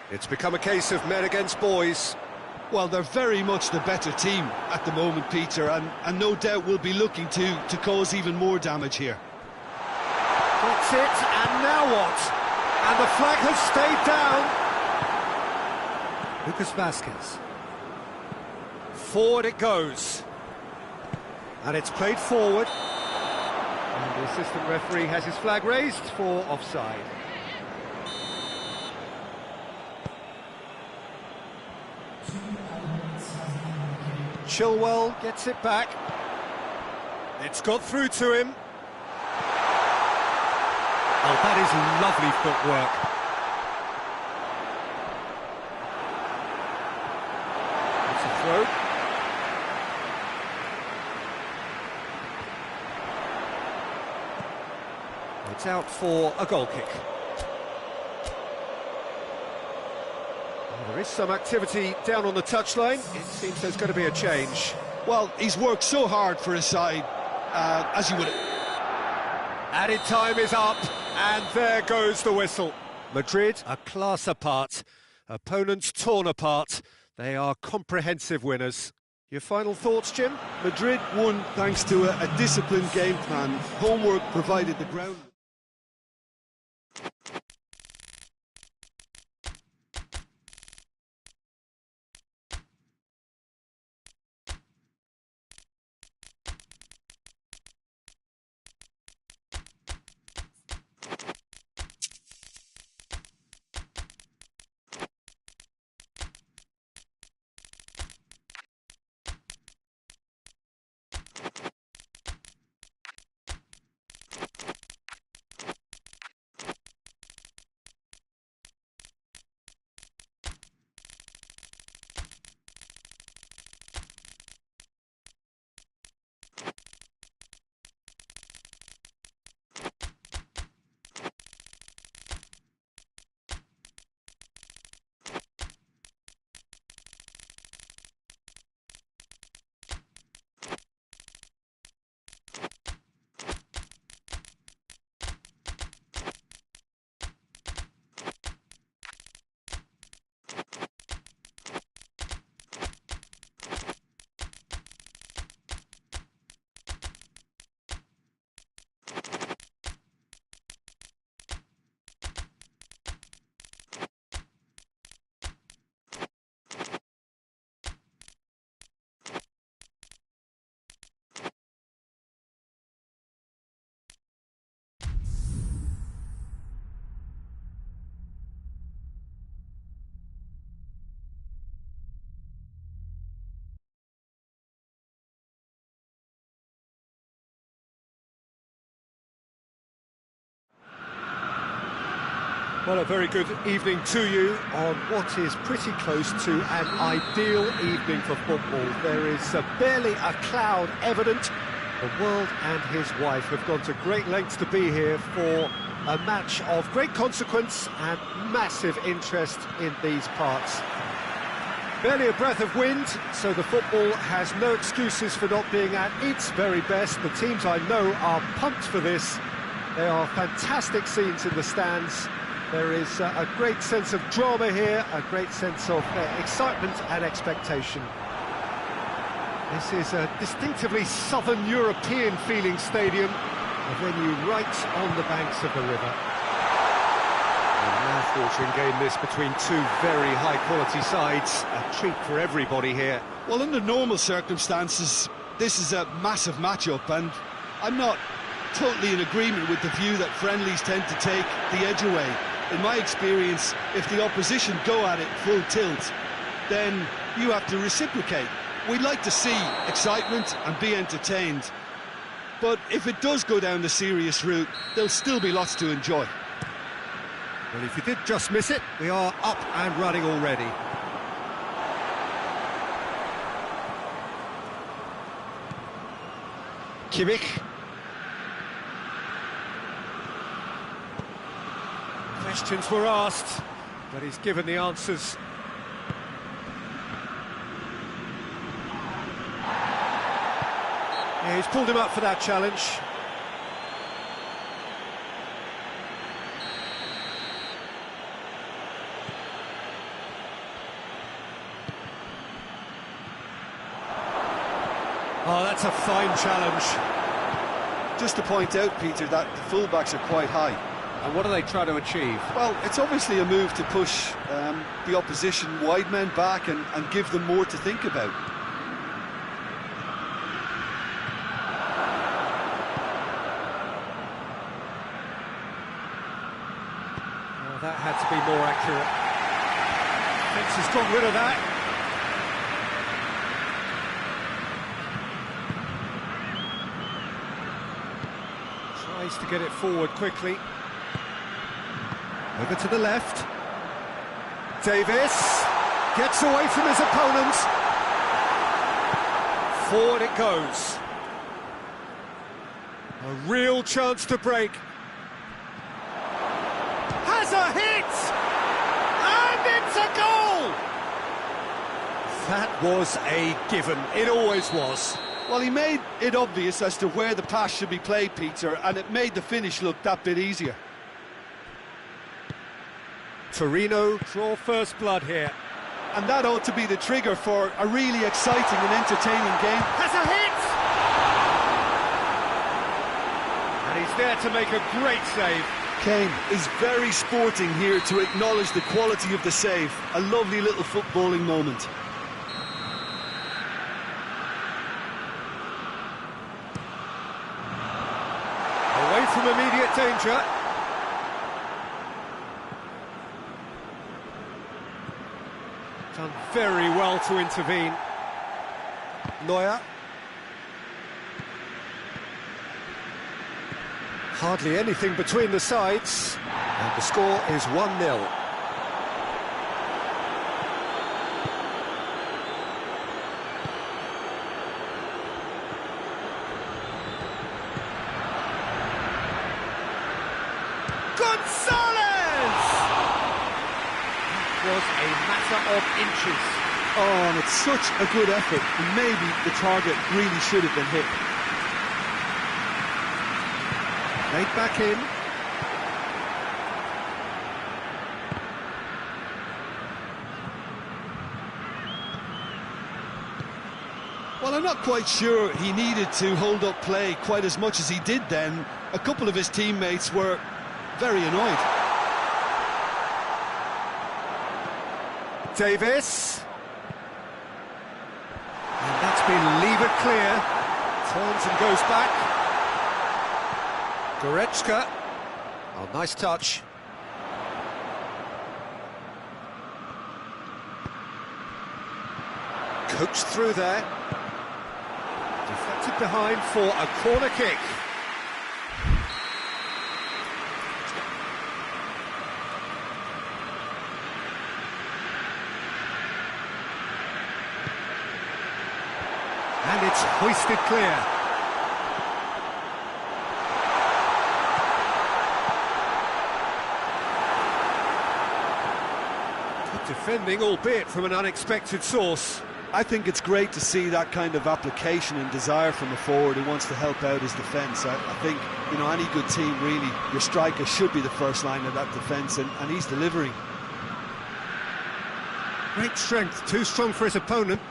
It's become a case of men against boys. Well, they're very much the better team at the moment, Peter, and no doubt will be looking to cause even more damage here. That's it, and now what? And the flag has stayed down. Lucas Vazquez. Forward it goes. And it's played forward. And the assistant referee has his flag raised for offside. Chilwell gets it back. It's got through to him. Oh, that is lovely footwork. It's a throw. It's out for a goal kick. Well, there is some activity down on the touchline. It seems there's going to be a change. Well, he's worked so hard for his side, as you would... Added time is up, and there goes the whistle. Madrid, a class apart. Opponents torn apart. They are comprehensive winners. Your final thoughts, Jim? Madrid won thanks to a disciplined game plan. Homework provided the ground. Well, a very good evening to you on what is pretty close to an ideal evening for football. There is barely a cloud evident. The world and his wife have gone to great lengths to be here for a match of great consequence and massive interest in these parts. Barely a breath of wind, so the football has no excuses for not being at its very best. The teams I know are pumped for this. They are fantastic scenes in the stands. There is a great sense of drama here, a great sense of excitement and expectation. This is a distinctively southern European feeling stadium, a venue right on the banks of the river. A mouth-watering game this between two very high-quality sides. A treat for everybody here. Well, under normal circumstances, this is a massive matchup, and I'm not totally in agreement with the view that friendlies tend to take the edge away. In my experience, if the opposition go at it full tilt, then you have to reciprocate. We'd like to see excitement and be entertained, but if it does go down the serious route, there'll still be lots to enjoy. Well, if you did just miss it, we are up and running already. Kimmich. Questions were asked, but he's given the answers. Yeah, he's pulled him up for that challenge. Oh, that's a fine challenge. Just to point out, Peter, that the fullbacks are quite high. And what are they trying to achieve? Well, it's obviously a move to push the opposition wide men back and give them more to think about. Oh, that had to be more accurate. Fence has got rid of that. Tries to get it forward quickly. Over to the left. Davis gets away from his opponent. Forward it goes. A real chance to break. Has a hit! And it's a goal! That was a given. It always was. Well, he made it obvious as to where the pass should be played, Peter, and it made the finish look that bit easier. Torino draw first blood here. And that ought to be the trigger for a really exciting and entertaining game. Has a hit! And he's there to make a great save. Kane is very sporting here to acknowledge the quality of the save. A lovely little footballing moment. Away from immediate danger. Done very well to intervene. Neuer. Hardly anything between the sides. And the score is 1-0. Was a matter of inches. Oh, and it's such a good effort. And maybe the target really should have been hit. Made back in. Well, I'm not quite sure he needed to hold up play quite as much as he did then. A couple of his teammates were very annoyed. Davis. And that's been levered clear. Turns and goes back. Goretzka. Oh, nice touch. Coached through there. Deflected behind for a corner kick. And it's hoisted clear. Good Defending, albeit from an unexpected source. I think it's great to see that kind of application and desire from a forward who wants to help out his defence. I think, you know, any good team, really, your striker should be the first line of that defence, and he's delivering. Great strength, too strong for his opponent.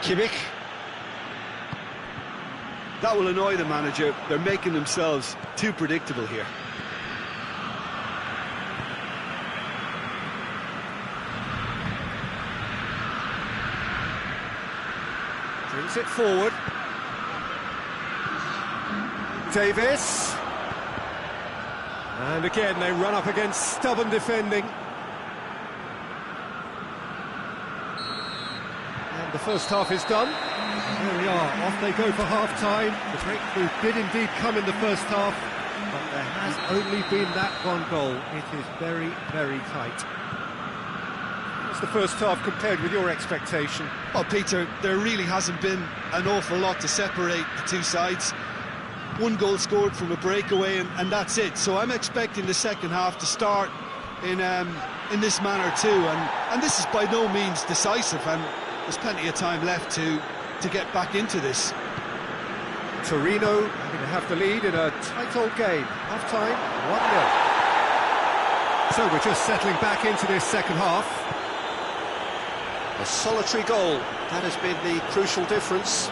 Kimmich. That will annoy the manager. They're making themselves too predictable here. Brings it forward. Davis. And again, they run up against stubborn defending. The first half is done. Here we are, off they go for half-time. The breakthrough did indeed come in the first half, but there has only been that one goal. It is very, very tight. What's the first half compared with your expectation? Well, Peter, there really hasn't been an awful lot to separate the two sides. One goal scored from a breakaway, and that's it. So I'm expecting the second half to start in this manner too, and this is by no means decisive, and there's plenty of time left to get back into this. Torino having to have the lead in a tight old game. Half-time, 1-0. So we're just settling back into this second half. A solitary goal, that has been the crucial difference.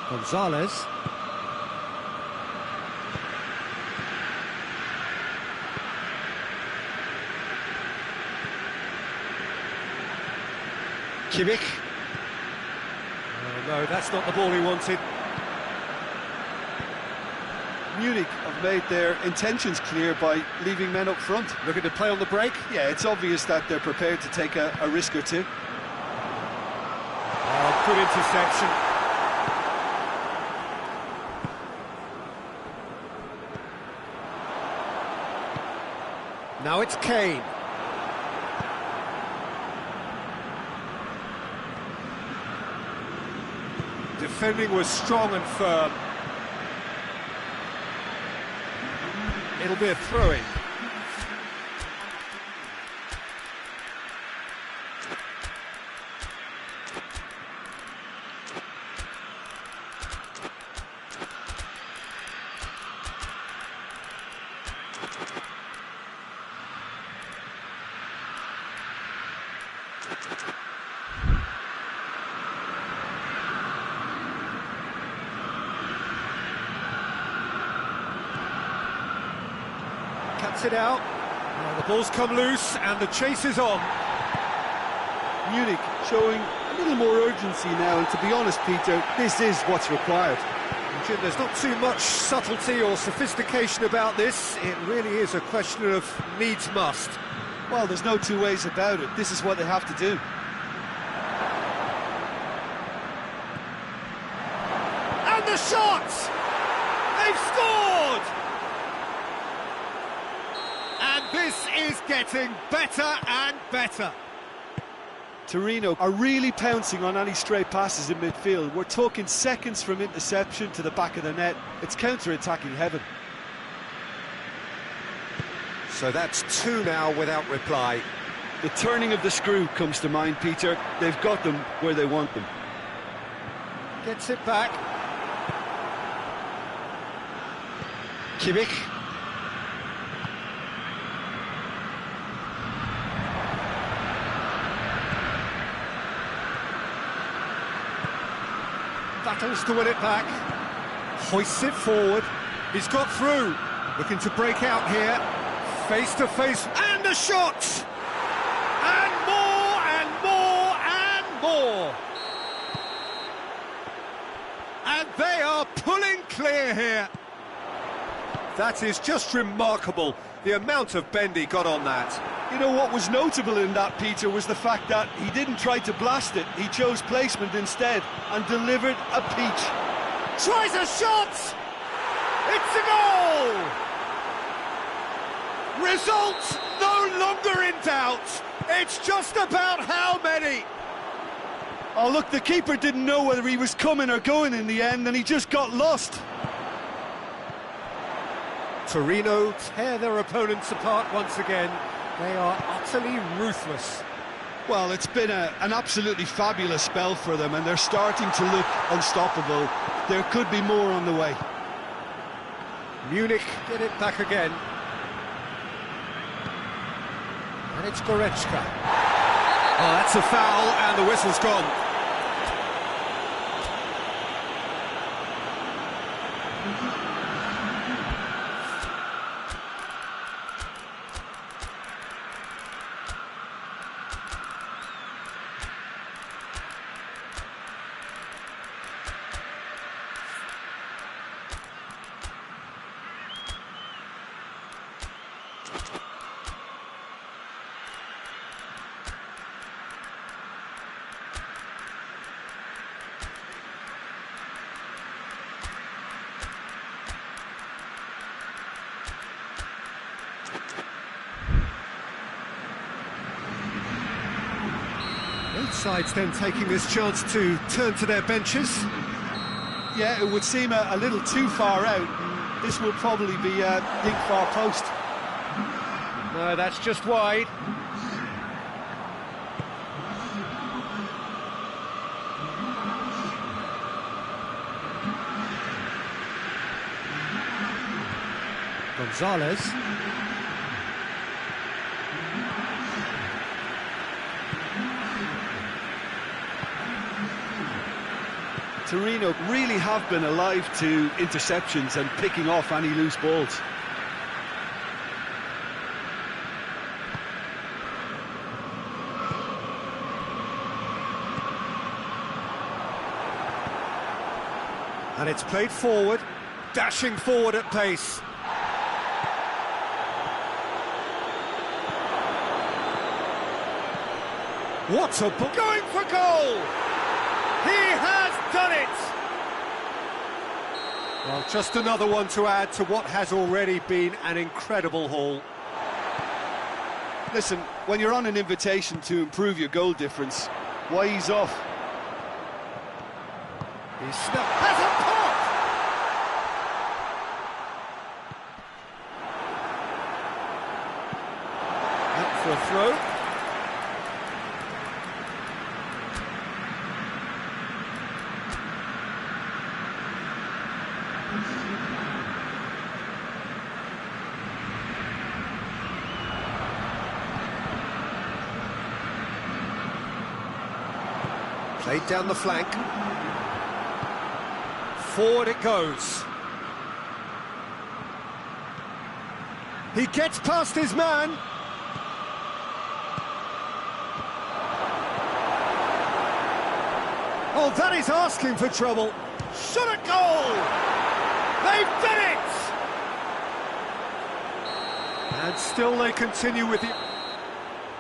Gonzalez. Kimmich. Oh, no, that's not the ball he wanted. Munich have made their intentions clear by leaving men up front. Looking to play on the break. Yeah, it's obvious that they're prepared to take a risk or two. Oh, good interception. Now it's Kane. Defending was strong and firm. It'll be a throw-in. Cuts it out. Well, the ball's come loose and the chase is on. Munich showing a little more urgency now, and to be honest, Peter, this is what's required. Jim, there's not too much subtlety or sophistication about this. It really is a question of needs must. Well, there's no two ways about it. This is what they have to do. And the shot! They've scored! And this is getting better and better. Torino are really pouncing on any stray passes in midfield. We're talking seconds from interception to the back of the net. It's counter-attacking heaven. So that's two now without reply. The turning of the screw comes to mind, Peter. They've got them where they want them. Gets it back. Kimmich. Battles to win it back. Hoists it forward. He's got through. Looking to break out here. Face to face. And a shot! And more, and more, and more. And they are pulling clear here. That is just remarkable, the amount of bend he got on that. You know, what was notable in that, Peter, was the fact that he didn't try to blast it. He chose placement instead and delivered a peach. Tries a shot! It's a goal! Result no longer in doubt. It's just about how many. Oh, look, the keeper didn't know whether he was coming or going in the end, and he just got lost. Torino tear their opponents apart once again. They are utterly ruthless. Well, it's been an absolutely fabulous spell for them, and they're starting to look unstoppable. There could be more on the way. Munich get it back again. And it's Goretzka. Oh, that's a foul, and the whistle's gone. Both sides then taking this chance to turn to their benches. Yeah, it would seem a little too far out. This will probably be a deep far post. No, that's just wide. Gonzalez. Torino really have been alive to interceptions and picking off any loose balls. And it's played forward, dashing forward at pace. What a ball! Going for goal! He has done it! Well, just another one to add to what has already been an incredible haul. Listen, when you're on an invitation to improve your goal difference, why ease off? He's stuck. Has a pop! Out for a throw. Played down the flank. Forward it goes. He gets past his man. Oh, that is asking for trouble. Shot at goal! They've done it! And still they continue with it.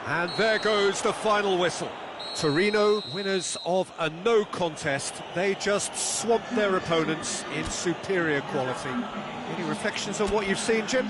And there goes the final whistle. Torino, winners of a no contest. They just swamped their opponents in superior quality. Any reflections on what you've seen, Jim?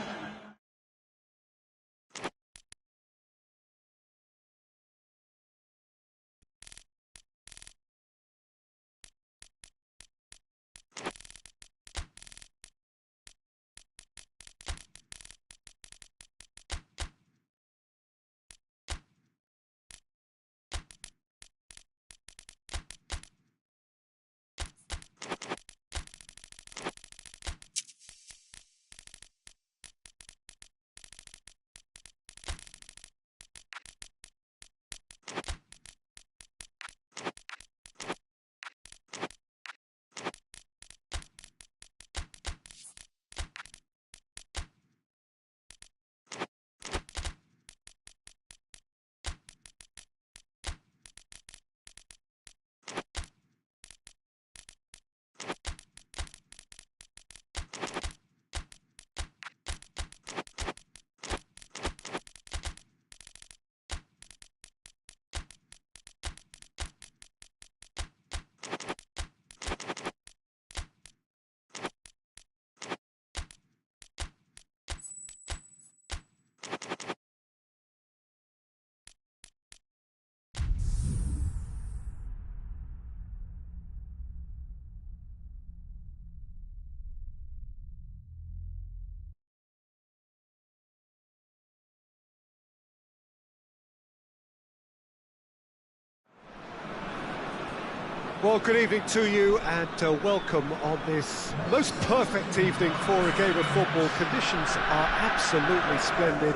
Well, good evening to you and welcome on this most perfect evening for a game of football. Conditions are absolutely splendid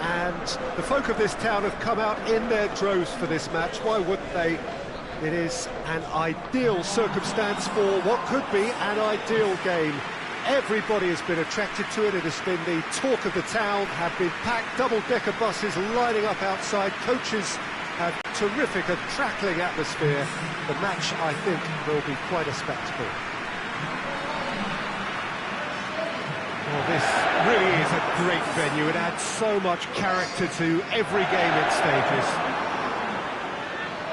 and the folk of this town have come out in their droves for this match. Why wouldn't they? It is an ideal circumstance for what could be an ideal game. Everybody has been attracted to it. It has been the talk of the town, have been packed double-decker buses lining up outside, coaches have terrific and crackling atmosphere. The match, I think, will be quite a spectacle. Well, this really is a great venue. It adds so much character to every game it stages.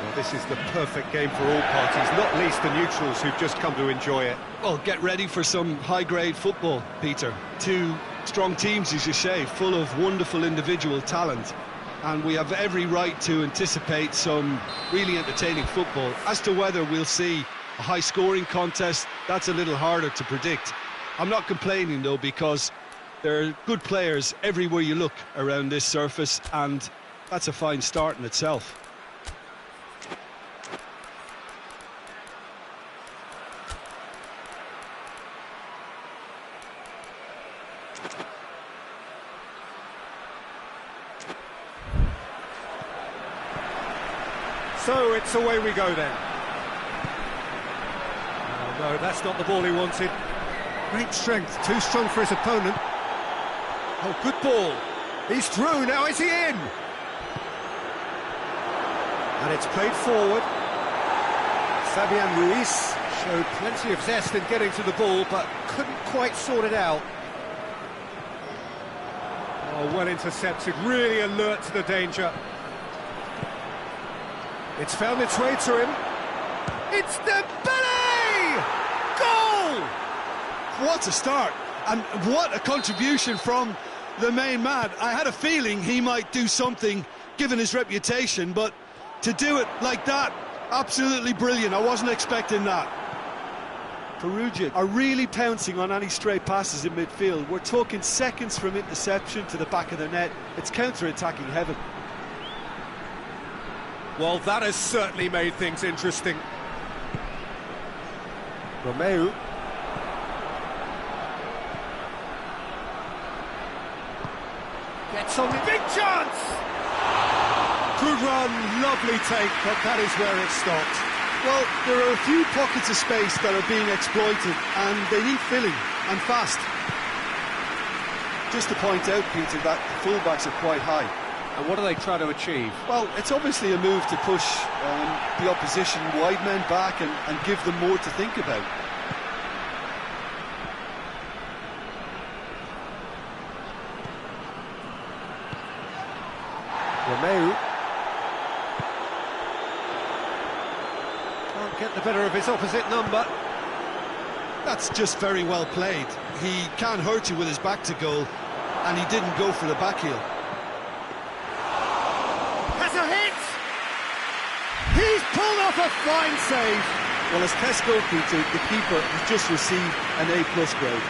Well, this is the perfect game for all parties, not least the neutrals who've just come to enjoy it. Well, get ready for some high-grade football, Peter. Two strong teams, as you say, full of wonderful individual talent. And we have every right to anticipate some really entertaining football. As to whether we'll see a high-scoring contest, that's a little harder to predict. I'm not complaining, though, because there are good players everywhere you look around this surface, and that's a fine start in itself. So it's away we go then. Oh, no, that's not the ball he wanted. Great strength, too strong for his opponent. Oh, good ball. He's through, now is he in? And it's played forward. Fabian Ruiz showed plenty of zest in getting to the ball, but couldn't quite sort it out. Oh, well intercepted, really alert to the danger. It's found its way to him. It's Dembele! Goal! What a start, and what a contribution from the main man. I had a feeling he might do something, given his reputation, but to do it like that, absolutely brilliant. I wasn't expecting that. Perugia are really pouncing on any stray passes in midfield. We're talking seconds from interception to the back of the net. It's counter-attacking heaven. Well, that has certainly made things interesting. Romeu. Gets on the big chance! Good run, lovely take, but that is where it stopped. Well, there are a few pockets of space that are being exploited, and they need filling, and fast. Just to point out, Peter, that the fullbacks are quite high. And what are they trying to achieve? Well, it's obviously a move to push the opposition wide men back and give them more to think about. Romeu. Can't get the better of his opposite number. That's just very well played. He can't hurt you with his back to goal, and he didn't go for the back heel. A hit! He's pulled off a fine save. Well, as test goalkeeper, the keeper has just received an A+ grade.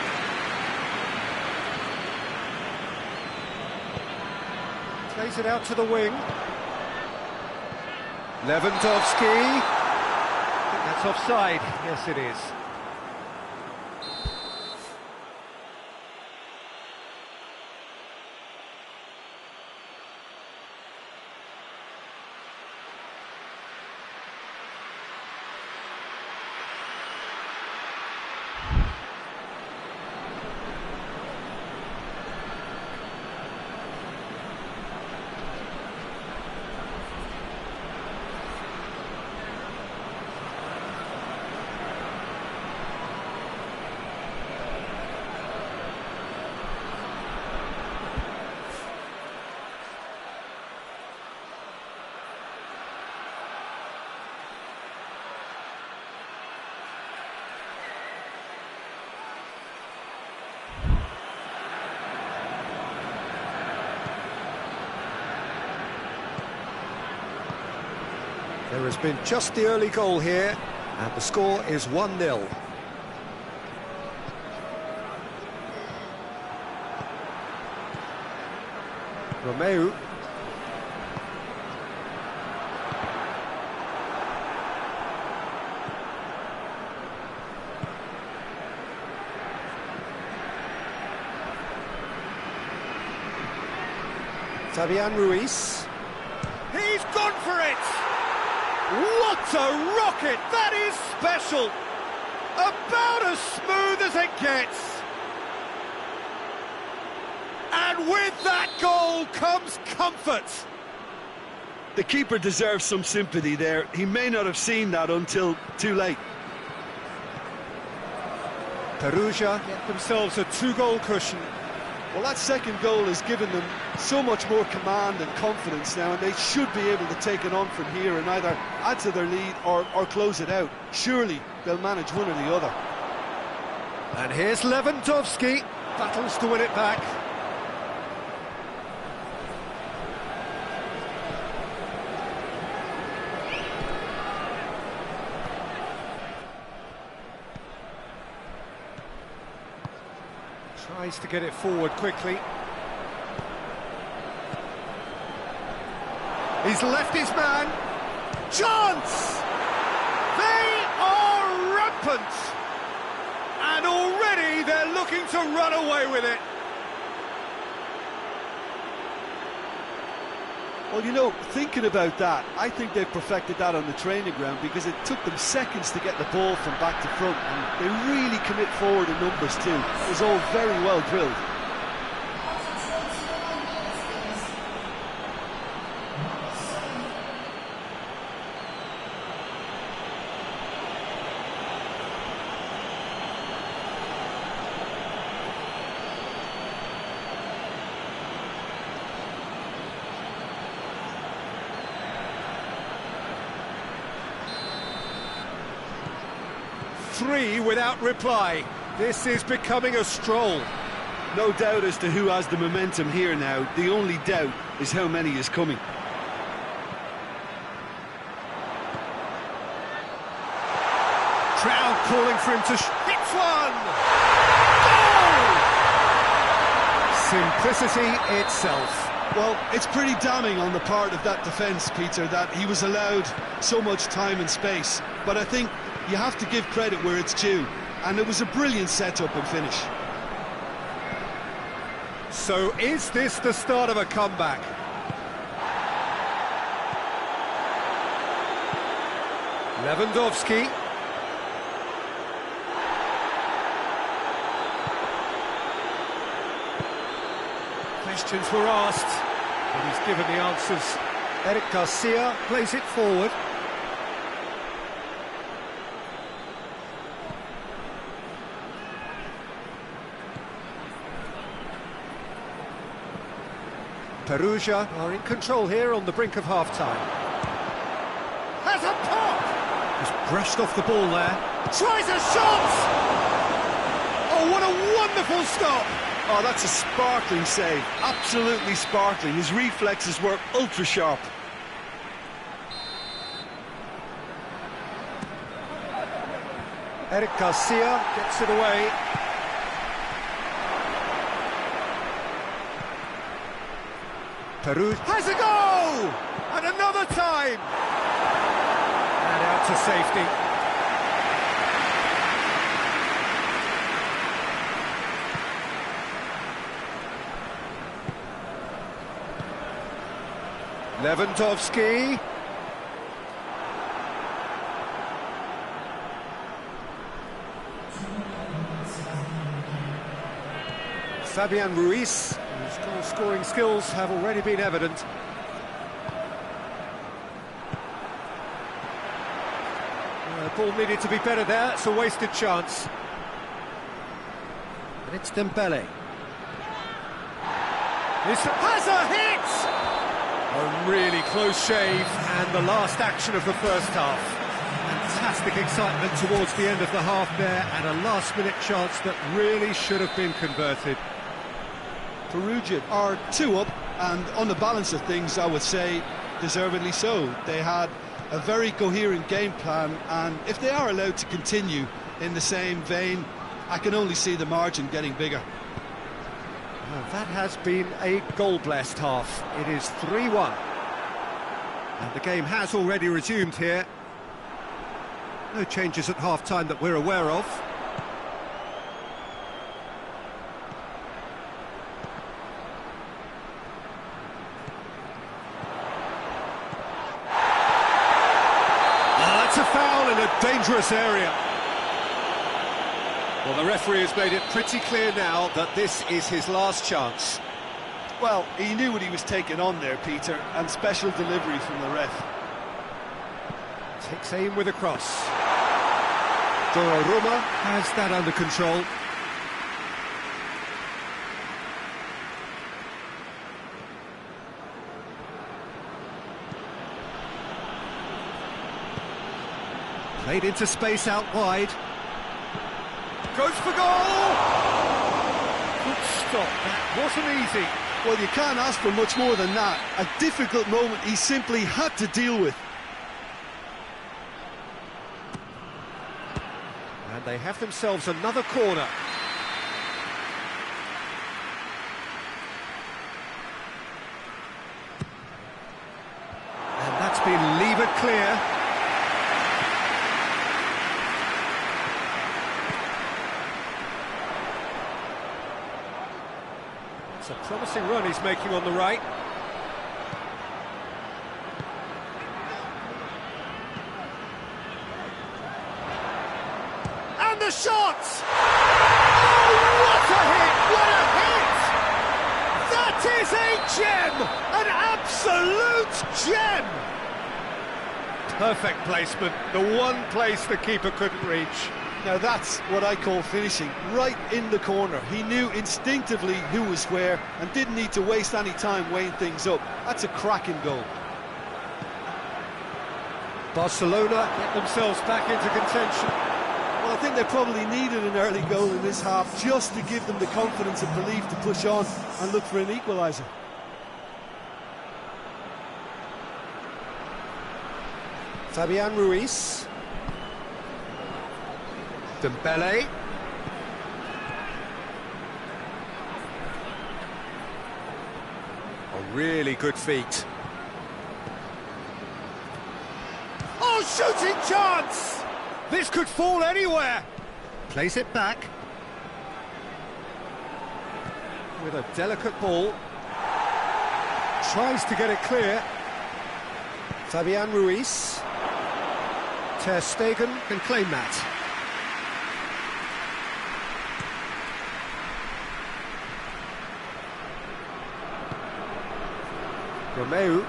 Plays it out to the wing. Lewandowski. I think that's offside. Yes, it is. There has been just the early goal here, and the score is 1-0. Romeu. Fabian Ruiz. He's gone for it! What a rocket! That is special! About as smooth as it gets! And with that goal comes comfort! The keeper deserves some sympathy there. He may not have seen that until too late. Perugia get themselves a 2-goal cushion. Well, that second goal has given them so much more command and confidence now, and they should be able to take it on from here and either add to their lead or close it out. Surely they'll manage one or the other. And here's Lewandowski, battles to win it back. Tries to get it forward quickly. He's left his man. Chance! They are rampant! And already they're looking to run away with it. Well, you know, thinking about that, I think they've perfected that on the training ground because it took them seconds to get the ball from back to front, and they really commit forward in numbers too. It was all very well drilled. Three without reply. This is becoming a stroll. No doubt as to who has the momentum here now. The only doubt is how many is coming. Crowd calling for him to Hits one! Goal! simplicity itself. Well, it's pretty damning on the part of that defence, Peter, that he was allowed so much time and space. But I think you have to give credit where it's due, and it was a brilliant setup and finish. So is this the start of a comeback? Lewandowski. Questions were asked, and he's given the answers. Eric Garcia plays it forward. Perugia are in control here on the brink of half-time. Has a pop! Just brushed off the ball there. Tries a shot! Oh, what a wonderful stop! Oh, that's a sparkling save. Absolutely sparkling. His reflexes were ultra-sharp. Eric Garcia gets it away. Perugia Has a goal! And another time! and out to safety. Lewandowski. Fabian Ruiz, whose goal-scoring skills have already been evident. The ball needed to be better there, it's a wasted chance. And it's Dembele. Has a hit! A really close shave, and the last action of the first half. Fantastic excitement towards the end of the half there, and a last-minute chance that really should have been converted. Perugia are 2 up, and on the balance of things, I would say deservedly so. They had a very coherent game plan, and if they are allowed to continue in the same vein, I can only see the margin getting bigger. Well, that has been a goal-blessed half. It is 3-1. And the game has already resumed here. No changes at half-time that we're aware of. dangerous area. Well, the referee has made it pretty clear now that this is his last chance. Well, he knew what he was taking on there, Peter, and special delivery from the ref. Takes aim with a cross. Donnarumma has that under control. Played into space out wide. Goes for goal! Good stop, that wasn't easy. Well, you can't ask for much more than that. A difficult moment he simply had to deal with. And they have themselves another corner. And that's been levered clear. It's a promising run he's making on the right. And the shot! Oh, what a hit! What a hit! That is a gem! An absolute gem! Perfect placement, the one place the keeper couldn't reach. Now that's what I call finishing, right in the corner. He knew instinctively who was where and didn't need to waste any time weighing things up. That's a cracking goal. Barcelona get themselves back into contention. Well, I think they probably needed an early goal in this half just to give them the confidence and belief to push on and look for an equaliser. Fabian Ruiz. Dembele. A really good feat. Oh, shooting chance! This could fall anywhere. Plays it back. With a delicate ball. Tries to get it clear. Fabian Ruiz. Ter Stegen can claim that. Romeu.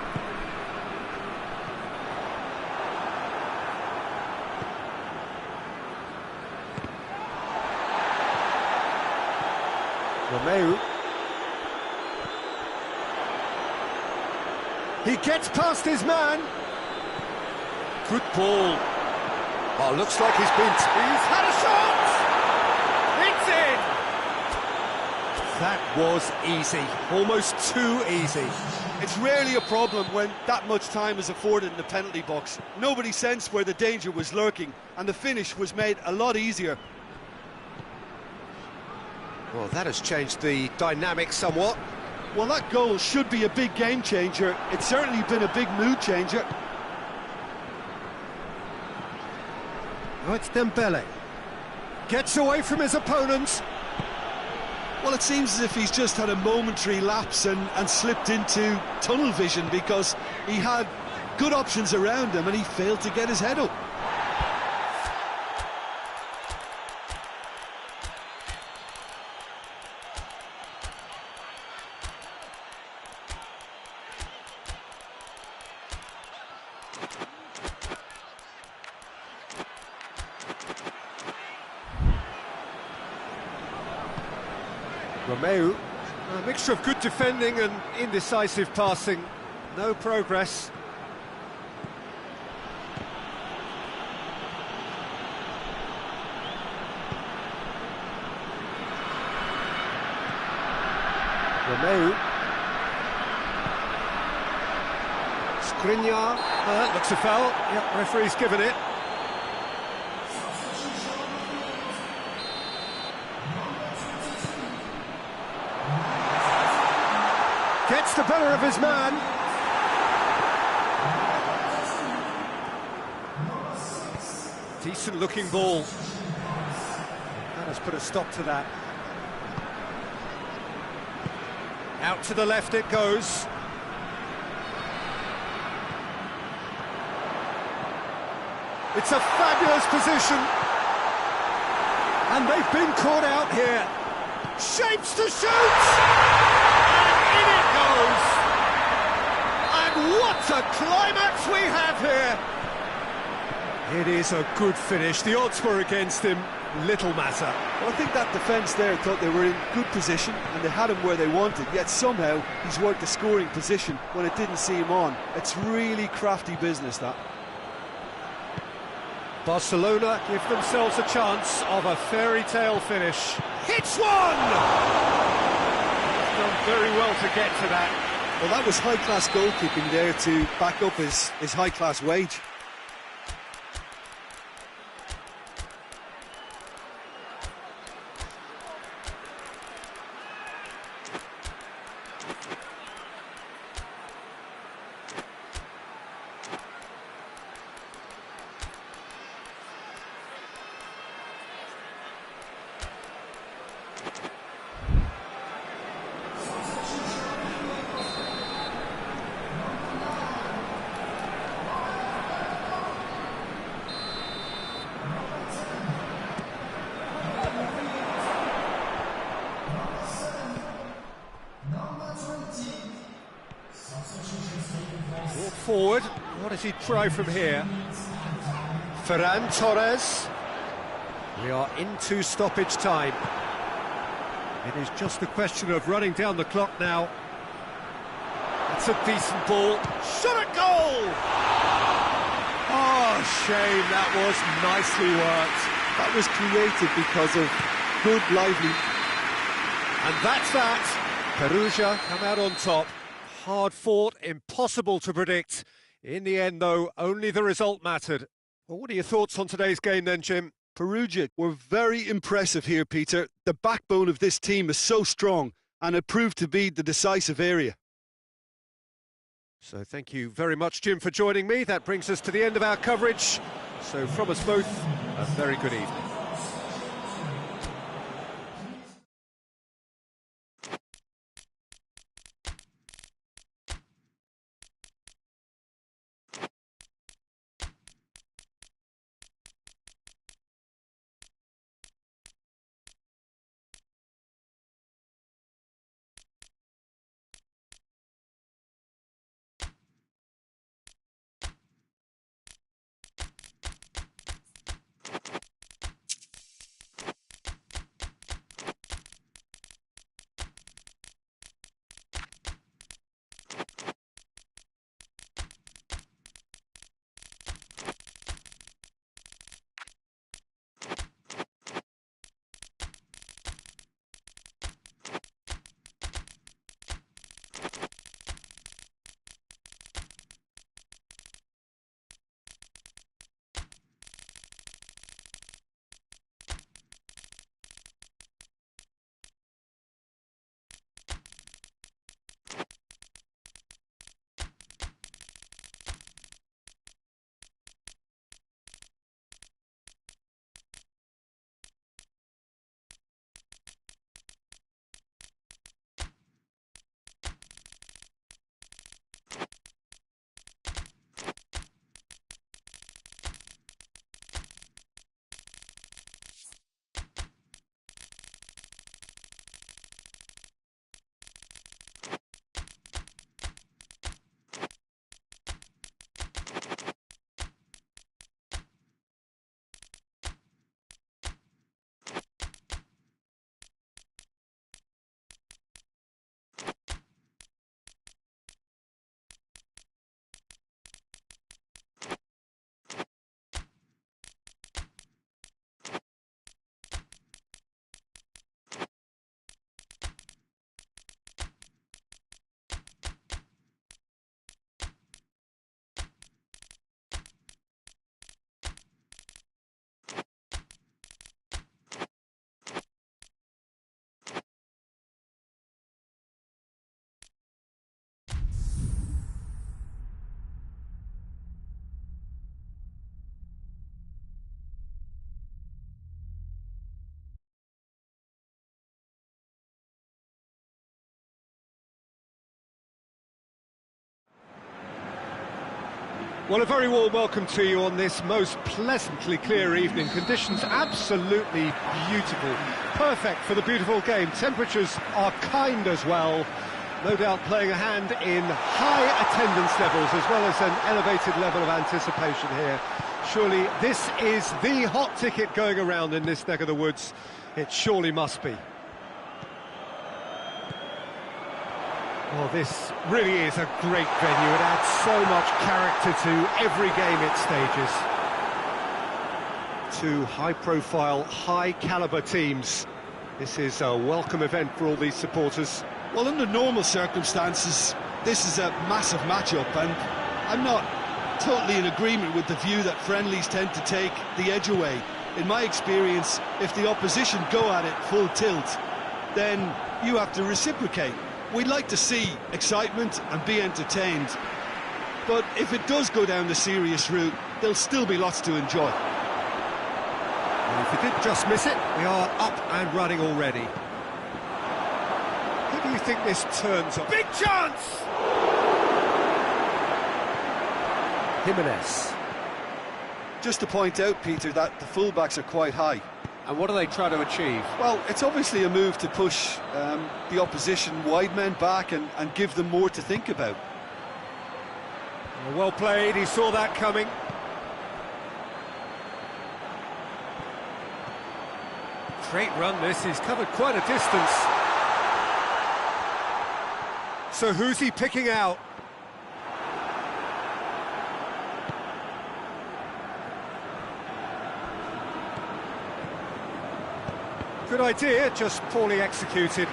Romeu. He gets past his man. Good ball. Oh, looks like he's been... He's had a shot! It's in! That was easy. Almost too easy. It's rarely a problem when that much time is afforded in the penalty box. Nobody sensed where the danger was lurking, and the finish was made a lot easier. Well, that has changed the dynamic somewhat. Well, that goal should be a big game changer. It's certainly been a big mood changer. Oh, it's Dembele. Gets away from his opponents. Well, it seems as if he's just had a momentary lapse and slipped into tunnel vision because he had good options around him and he failed to get his head up. Romeu, a mixture of good defending and indecisive passing. No progress. Romeu. Skriniar, looks a foul. Yep, referee's given it. Gets the better of his man. Decent looking ball. That has put a stop to that. Out to the left it goes. It's a fabulous position. And they've been caught out here. Shapes to shoot! And in it goes! And what a climax we have here! It is a good finish. The odds were against him. Little matter. Well, I think that defence there thought they were in good position and they had him where they wanted, yet somehow he's worked the scoring position when it didn't see him on. It's really crafty business, that. Barcelona give themselves a chance of a fairy tale finish. Hits one! Done very well to get to that. Well, that was high-class goalkeeping there to back up his high-class wage. Brought forward. What does he try from here? Ferran Torres. We are into stoppage time. It is just a question of running down the clock now. It's a decent ball. Shot at goal! Oh, shame, that was nicely worked. That was created because of good, lively... And that's that. Perugia come out on top. Hard fought, impossible to predict. In the end, though, only the result mattered. Well, what are your thoughts on today's game then, Jim? Perugia were very impressive here, Peter. The backbone of this team is so strong, and it proved to be the decisive area. So thank you very much, Jim, for joining me. That brings us to the end of our coverage. So from us both, a very good evening. Well, a very warm welcome to you on this most pleasantly clear evening. Conditions absolutely beautiful. Perfect for the beautiful game. Temperatures are kind as well. No doubt playing a hand in high attendance levels as well as an elevated level of anticipation here. Surely this is the hot ticket going around in this neck of the woods. It surely must be. Well, this really is a great venue. It adds so much character to every game it stages. Two high-profile, high-caliber teams. This is a welcome event for all these supporters. Well, under normal circumstances, this is a massive match-up, and I'm not totally in agreement with the view that friendlies tend to take the edge away. In my experience, if the opposition go at it full tilt, then you have to reciprocate. We'd like to see excitement and be entertained, but if it does go down the serious route, there'll still be lots to enjoy. And if you did just miss it, we are up and running already. Who do you think this turns on? Big chance! Jimenez. Just to point out, Peter, that the fullbacks are quite high. And what do they try to achieve? Well, it's obviously a move to push the opposition wide men back and give them more to think about. Well played, he saw that coming. Great run this, he's covered quite a distance. So who's he picking out? Good idea, just poorly executed.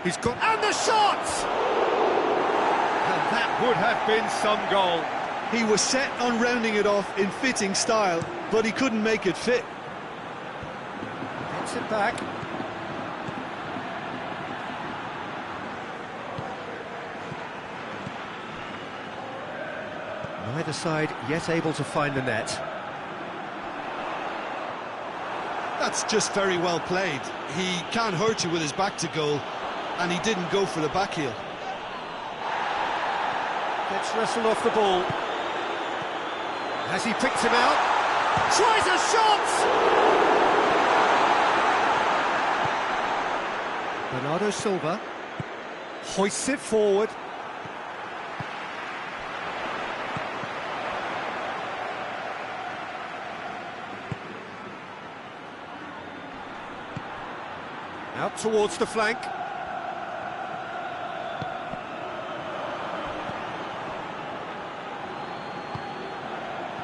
He's got... And the shot! And that would have been some goal. He was set on rounding it off in fitting style, but he couldn't make it fit. Gets it back. Neither side yet able to find the net. That's just very well played. He can't hurt you with his back to goal, and he didn't go for the back heel. Gets wrestled off the ball. Has he picked him out? Tries a shot! Bernardo Silva hoists it forward. Out towards the flank.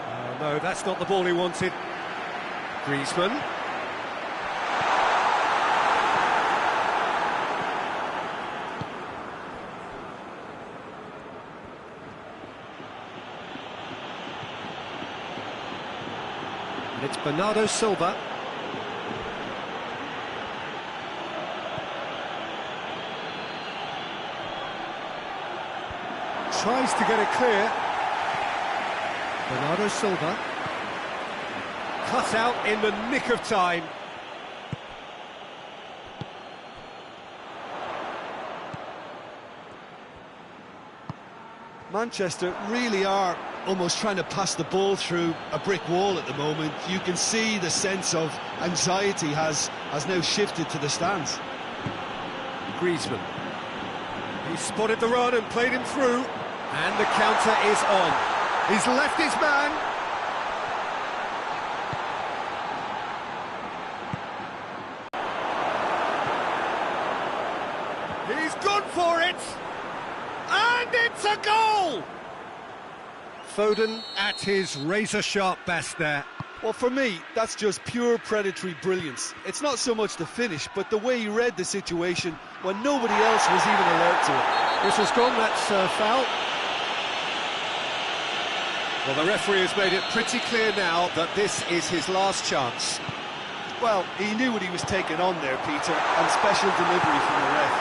Oh, no, that's not the ball he wanted. Griezmann. And it's Bernardo Silva. Tries to get it clear. Bernardo Silva. Cut out in the nick of time. Manchester really are almost trying to pass the ball through a brick wall at the moment. You can see the sense of anxiety has now shifted to the stands. Griezmann. He spotted the run and played him through. And the counter is on. He's left his man. He's gone for it! And it's a goal! Foden at his razor-sharp best there. Well, for me, that's just pure predatory brilliance. It's not so much the finish, but the way he read the situation when nobody else was even alert to it. Whistle's gone, that's foul. Well, the referee has made it pretty clear now that this is his last chance. Well, he knew what he was taking on there, Peter, and special delivery from the ref.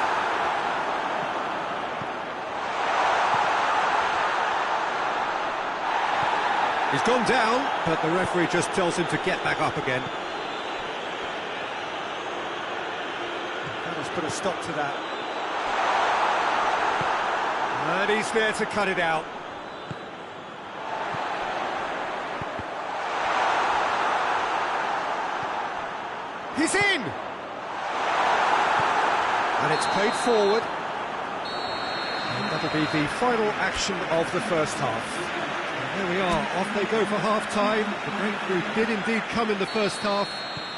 He's gone down, but the referee just tells him to get back up again. That has put a stop to that. And he's there to cut it out. He's in! And it's played forward. And that'll be the final action of the first half. And there we are, off they go for half-time. The breakthrough did indeed come in the first half,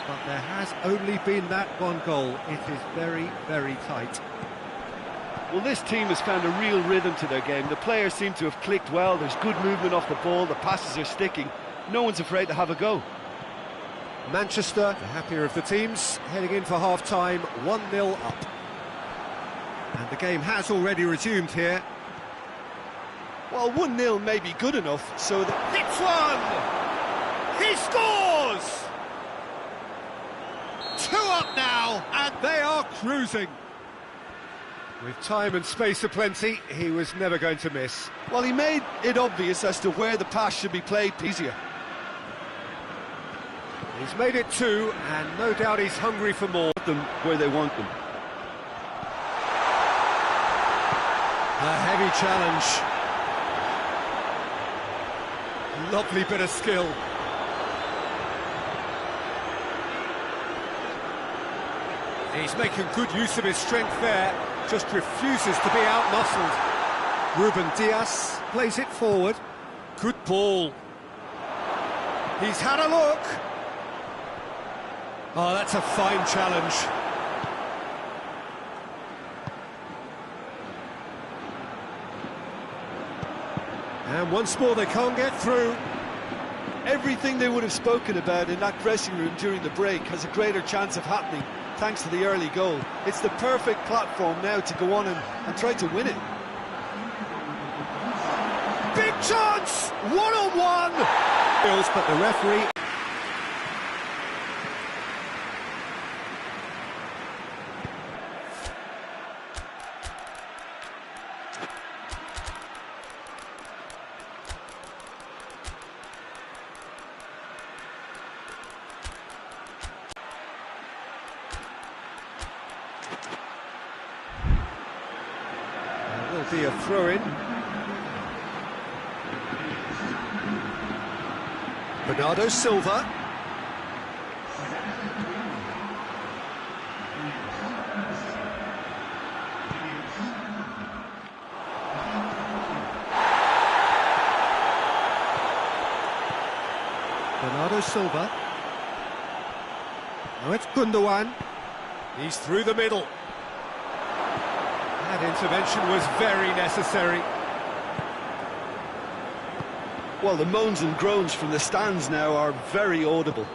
but there has only been that one goal. It is very, very tight. Well, this team has found a real rhythm to their game. The players seem to have clicked well. There's good movement off the ball. The passes are sticking. No one's afraid to have a go. Manchester, the happier of the teams, heading in for half-time, 1-0 up. And the game has already resumed here. Well, 1-0 may be good enough, so that... Hits one! He scores! 2 up now, and They are cruising. With time and space aplenty, he was never going to miss. Well, he made it obvious as to where the pass should be played easier. He's made it 2, and no doubt he's hungry for more. Them where they want them. A heavy challenge. Lovely bit of skill. He's making good use of his strength there, just refuses to be out-muscled. Ruben Diaz plays it forward. Good ball. He's had a look. Oh, that's a fine challenge. And once more they can't get through. Everything they would have spoken about in that dressing room during the break has a greater chance of happening thanks to the early goal. It's the perfect platform now to go on and try to win it. big chance! 1-on-1! But the referee... There will be a throw-in. Bernardo Silva. Bernardo Silva. Now it's Gundogan. He's through the middle. That intervention was very necessary. Well, the moans and groans from the stands now are very audible.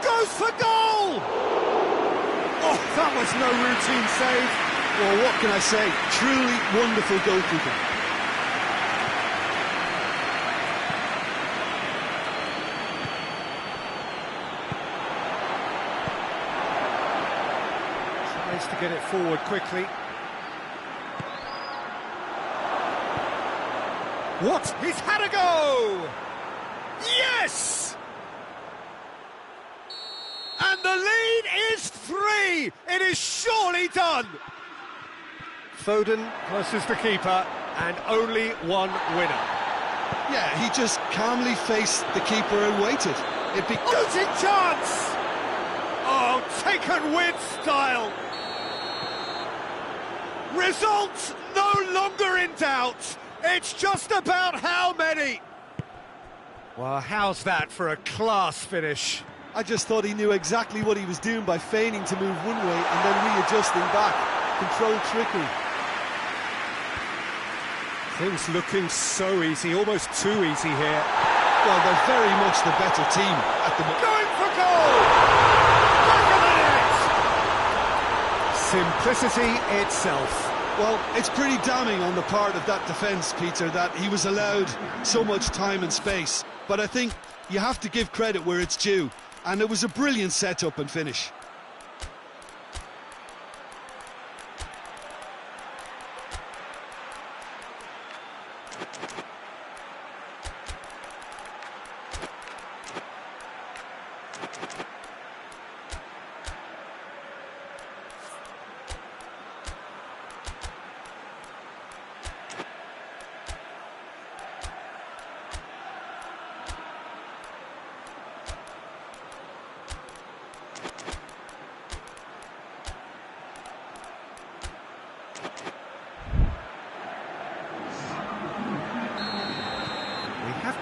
Goes for goal! Oh, that was no routine save. Well, what can I say? Truly wonderful goalkeeping. Tries to get it forward quickly. What? He's had a go! Yes! And the lead is 3! It is surely done! Foden versus the keeper, and only one winner. Yeah, he just calmly faced the keeper and waited. Losing chance! Oh, taken with style! Results no longer in doubt! It's just about how many? Well, how's that for a class finish? I just thought he knew exactly what he was doing by feigning to move one way and then readjusting back. Controlled trickery. Things looking so easy, almost too easy here. Well, they're very much the better team at the moment. Going for goal! Back of the net! Simplicity itself. Well, it's pretty damning on the part of that defence, Peter, that he was allowed so much time and space. But I think you have to give credit where it's due. And it was a brilliant set-up and finish.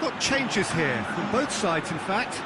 Got changes here from both sides, in fact.